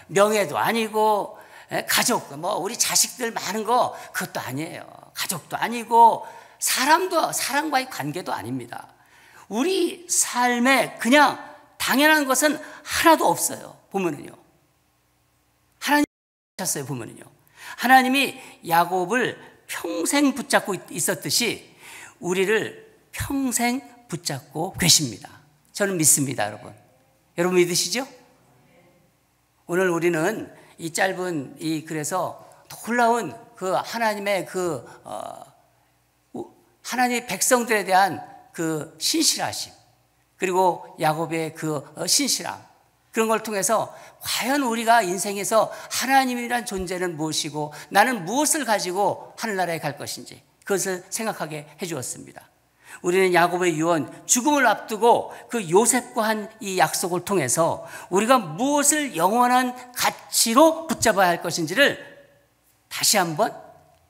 명예도 아니고 가족, 우리 자식들 많은 거 그것도 아니에요. 가족도 아니고 사람과의 관계도 아닙니다. 우리 삶에 그냥 당연한 것은 하나도 없어요. 보면은요, 하나님 하셨어요. 보면은요, 하나님이 야곱을 평생 붙잡고 있었듯이 우리를 평생 붙잡고 계십니다. 저는 믿습니다. 여러분 믿으시죠? 오늘 우리는 이 짧은 그래서 놀라운 그 하나님의 하나님의 백성들에 대한 그 신실하심, 그리고 야곱의 그 신실함, 그런 걸 통해서 과연 우리가 인생에서 하나님이란 존재는 무엇이고 나는 무엇을 가지고 하늘나라에 갈 것인지 그것을 생각하게 해주었습니다. 우리는 야곱의 유언, 죽음을 앞두고 그 요셉과 한 이 약속을 통해서 우리가 무엇을 영원한 가치로 붙잡아야 할 것인지를 다시 한번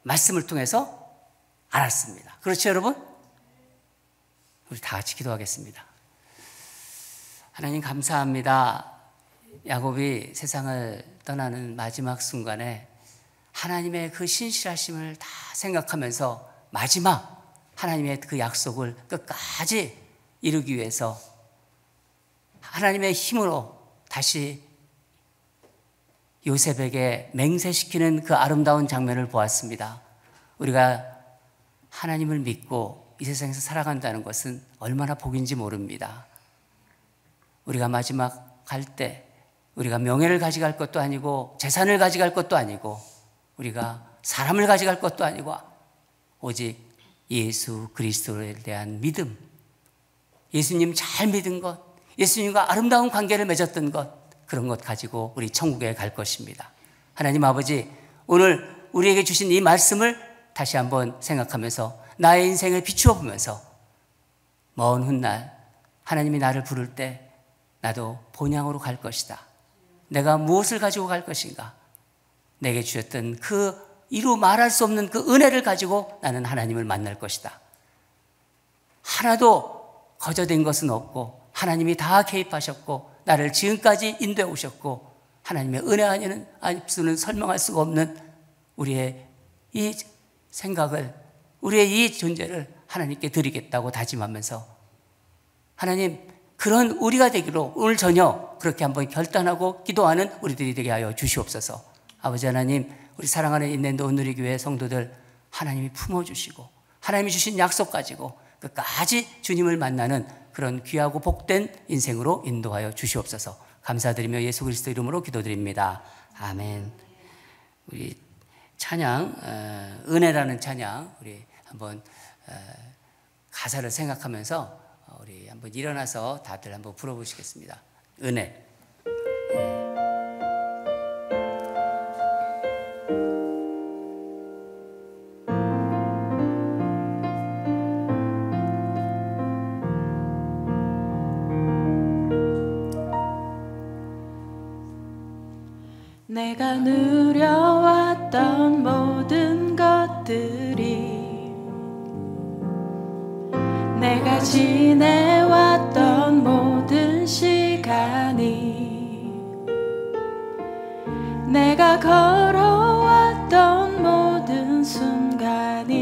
말씀을 통해서 알았습니다. 그렇죠, 여러분? 우리 다 같이 기도하겠습니다. 하나님 감사합니다. 야곱이 세상을 떠나는 마지막 순간에 하나님의 그 신실하심을 다 생각하면서 마지막 하나님의 그 약속을 끝까지 이루기 위해서 하나님의 힘으로 다시 요셉에게 맹세시키는 그 아름다운 장면을 보았습니다. 우리가 하나님을 믿고 이 세상에서 살아간다는 것은 얼마나 복인지 모릅니다. 우리가 마지막 갈 때 우리가 명예를 가져갈 것도 아니고 재산을 가져갈 것도 아니고 우리가 사람을 가져갈 것도 아니고 오직 예수 그리스도에 대한 믿음, 예수님 잘 믿은 것, 예수님과 아름다운 관계를 맺었던 것, 그런 것 가지고 우리 천국에 갈 것입니다. 하나님 아버지, 오늘 우리에게 주신 이 말씀을 다시 한번 생각하면서 나의 인생을 비추어 보면서 먼 훗날 하나님이 나를 부를 때 나도 본향으로 갈 것이다. 내가 무엇을 가지고 갈 것인가? 내게 주셨던 그 이루 말할 수 없는 그 은혜를 가지고 나는 하나님을 만날 것이다. 하나도 거저된 것은 없고 하나님이 다 개입하셨고 나를 지금까지 인도해 오셨고 하나님의 은혜 아니는 수는 설명할 수가 없는 우리의 이 생각을, 우리의 이 존재를 하나님께 드리겠다고 다짐하면서 하나님, 그런 우리가 되기로 오늘 저녁 그렇게 한번 결단하고 기도하는 우리들이 되게 하여 주시옵소서. 아버지 하나님, 우리 사랑하는 인랜드 온누리 교회 성도들 하나님이 품어주시고 하나님이 주신 약속 가지고 끝까지 주님을 만나는 그런 귀하고 복된 인생으로 인도하여 주시옵소서. 감사드리며 예수 그리스도 이름으로 기도드립니다. 아멘. 우리 찬양, 은혜라는 찬양, 우리 한번 가사를 생각하면서 우리 한번 일어나서 다들 한번 불러보시겠습니다. 은혜. 내가 누려왔던 모든 것들이, 내가 지내왔던 모든 시간이, 내가 걸어왔던 모든 순간이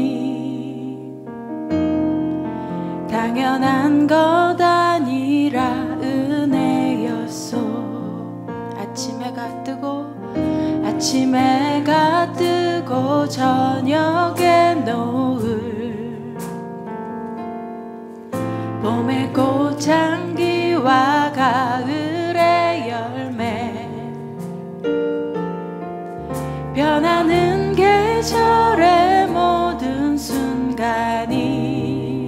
당연한 것 아니라 은혜였소. 아침 해가 뜨고 저녁에 노을, 봄의 꽃향기와 가을의 열매, 변하는 계절의 모든 순간이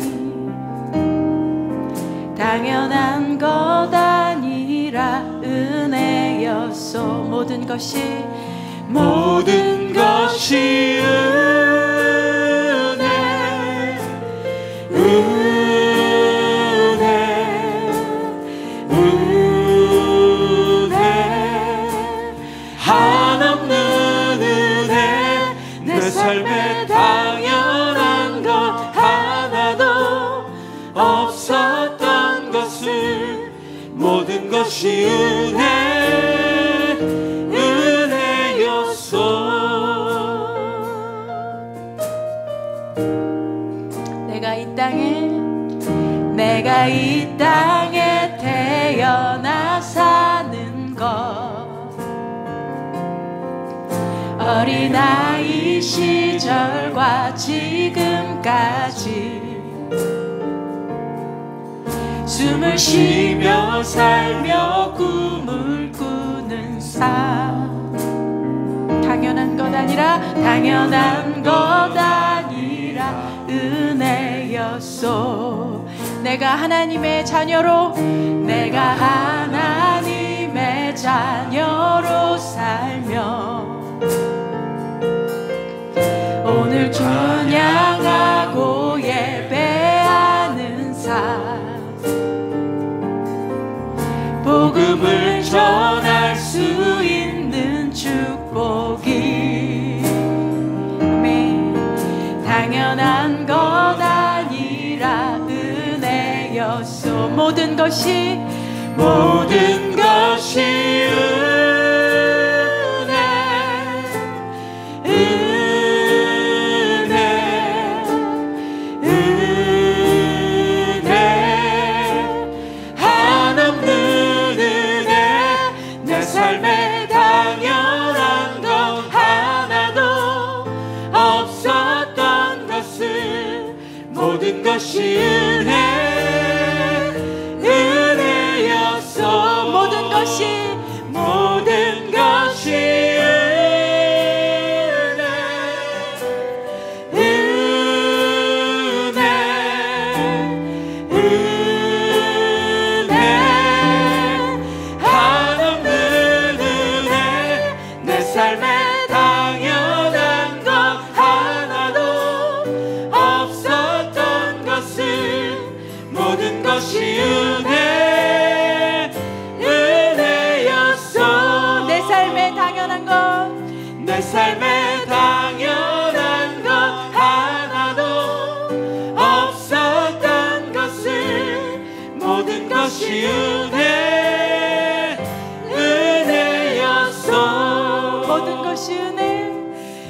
당연한 것 아니라 은혜였소. 모든 것이 은혜 한없는 은혜 내 삶에 당연한 것 하나도 없었던 것을 모든 것이 은혜였소. 내가 이 땅에 태어나 사는 것, 어린아이 시절과 지금까지 숨을 쉬며 살며 꿈을 꾸는 삶, 당연한 것 아니라 은혜였소. 내가 하나님의 자녀로 살며 오늘 찬양하고 예배하는 삶, 복음을 전할 수 있는 축복이 당연한 것 아니라 은혜였소. 모든 것이 은혜 한없는 은혜 내 삶에 당연한 것 하나도 없었던 것을 모든 것이 은혜였소. 모든 것이 삶에 당연한 것 하나도 없었던 것을 모든 것이 은혜였소.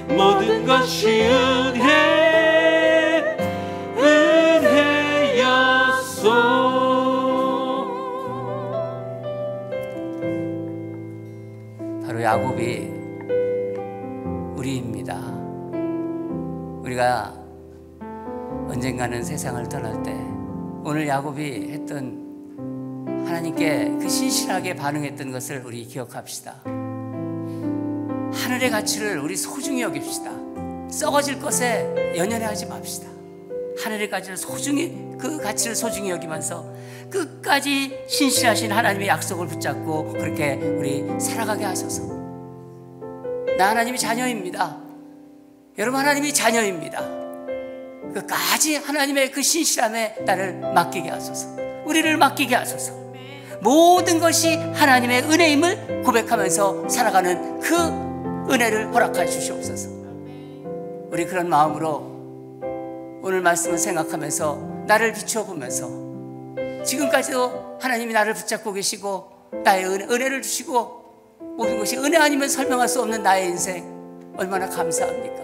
모든 것이 은혜였소. 바로 야곱이 우리입니다. 우리가 언젠가는 세상을 떠날 때 오늘 야곱이 했던 하나님께 그 신실하게 반응했던 것을 우리 기억합시다. 하늘의 가치를 우리 소중히 여깁시다. 썩어질 것에 연연하지 맙시다. 하늘의 가치를 그 가치를 소중히 여기면서 끝까지 신실하신 하나님의 약속을 붙잡고 그렇게 우리 살아가게 하소서. 나 하나님의 자녀입니다. 여러분 하나님의 자녀입니다. 끝까지 하나님의 그 신실함에 나를 맡기게 하소서. 우리를 맡기게 하소서. 모든 것이 하나님의 은혜임을 고백하면서 살아가는 그 은혜를 허락해 주시옵소서. 우리 그런 마음으로 오늘 말씀을 생각하면서 나를 비춰보면서 지금까지도 하나님이 나를 붙잡고 계시고 나의 은혜를 주시고 모든 것이 은혜 아니면 설명할 수 없는 나의 인생 얼마나 감사합니까?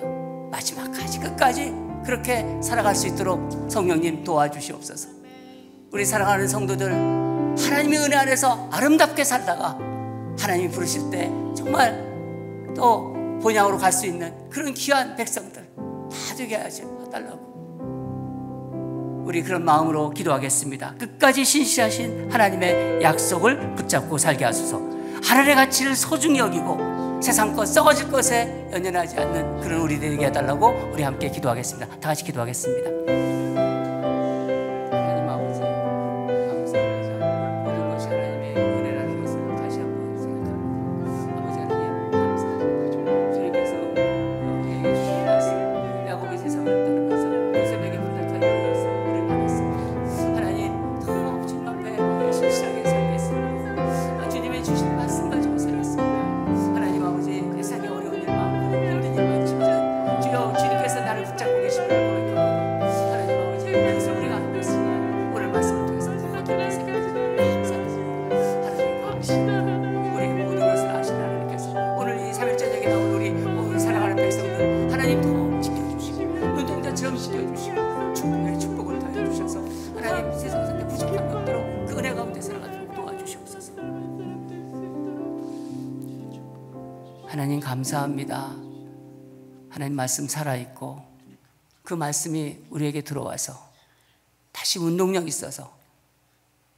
마지막까지 끝까지 그렇게 살아갈 수 있도록 성령님 도와주시옵소서. 우리 사랑하는 성도들 하나님의 은혜 안에서 아름답게 살다가 하나님이 부르실 때 정말 또 본향으로 갈 수 있는 그런 귀한 백성들 다 되게 하달라고 우리 그런 마음으로 기도하겠습니다. 끝까지 신실하신 하나님의 약속을 붙잡고 살게 하소서. 하늘의 가치를 소중히 여기고 세상 것 썩어질 것에 연연하지 않는 그런 우리 되게 해달라고 우리 함께 기도하겠습니다. 다 같이 기도하겠습니다. 하나님 아버지 감사합니다. 모든 것이 하나님의 은혜라는 것을 다시 한번 생각합니다. 아버지 하나님 감사합니다. 주님께서 우리에게 주신 말씀 야곱이 세상을 떠나면서 요셉에게 부탁하여 우리를 받았습니다. 하나님 더 주님 앞에 신실하게 살겠습니다. 주님의 주신 말씀 가지고 살겠습니다. 하나님 아버지 세상에 어려운 일 많고 힘든 일 많지만 주여 주님께서 나를 붙잡고 계심을 고백합니다. 하나님 아버지 그래서 우리가 하고 있습니다. 오늘 말씀을 통해서 더 깊이 생각합니다. 하나님 감사합니다. 우리 모든 것을 아시는 하나님께서 오늘 이 3일 저녁에 나온 우리 모든 사랑하는 백성들 하나님 더 지켜주시고 눈동자처럼 지켜주시고 축복을 더해 주셔서 하나님 세상 상대 부족함이 없도록 그 은혜 가운데 살아가도록 도와주시옵소서. 하나님 감사합니다. 하나님 말씀 살아있고 그 말씀이 우리에게 들어와서 다시 운동력 있어서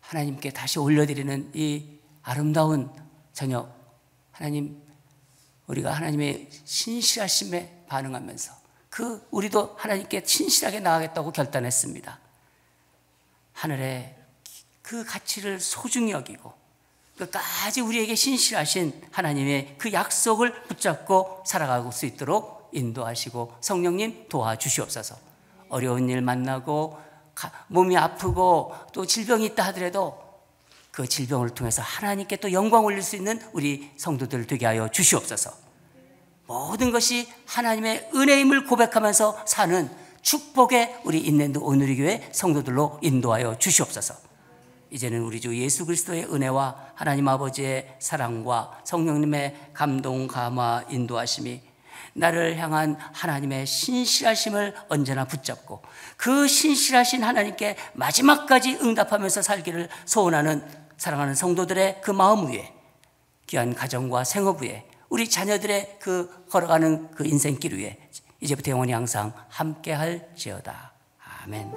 하나님께 다시 올려드리는 이 아름다운 저녁, 하나님 우리가 하나님의 신실하심에 반응하면서 우리도 하나님께 신실하게 나가겠다고 결단했습니다. 하늘의 그 가치를 소중히 여기고 끝까지 우리에게 신실하신 하나님의 그 약속을 붙잡고 살아갈 수 있도록 인도하시고 성령님 도와주시옵소서. 어려운 일 만나고 몸이 아프고 또 질병이 있다 하더라도 그 질병을 통해서 하나님께 또 영광 올릴 수 있는 우리 성도들 되게 하여 주시옵소서. 모든 것이 하나님의 은혜임을 고백하면서 사는 축복의 우리 인랜드 오누리 교회 성도들로 인도하여 주시옵소서. 이제는 우리 주 예수 그리스도의 은혜와 하나님 아버지의 사랑과 성령님의 감동, 감화, 인도하심이 나를 향한 하나님의 신실하심을 언제나 붙잡고 그 신실하신 하나님께 마지막까지 응답하면서 살기를 소원하는 사랑하는 성도들의 그 마음 위에, 귀한 가정과 생업 위에, 우리 자녀들의 그 걸어가는 그 인생길 위에 이제부터 영원히 항상 함께 할지어다. 아멘.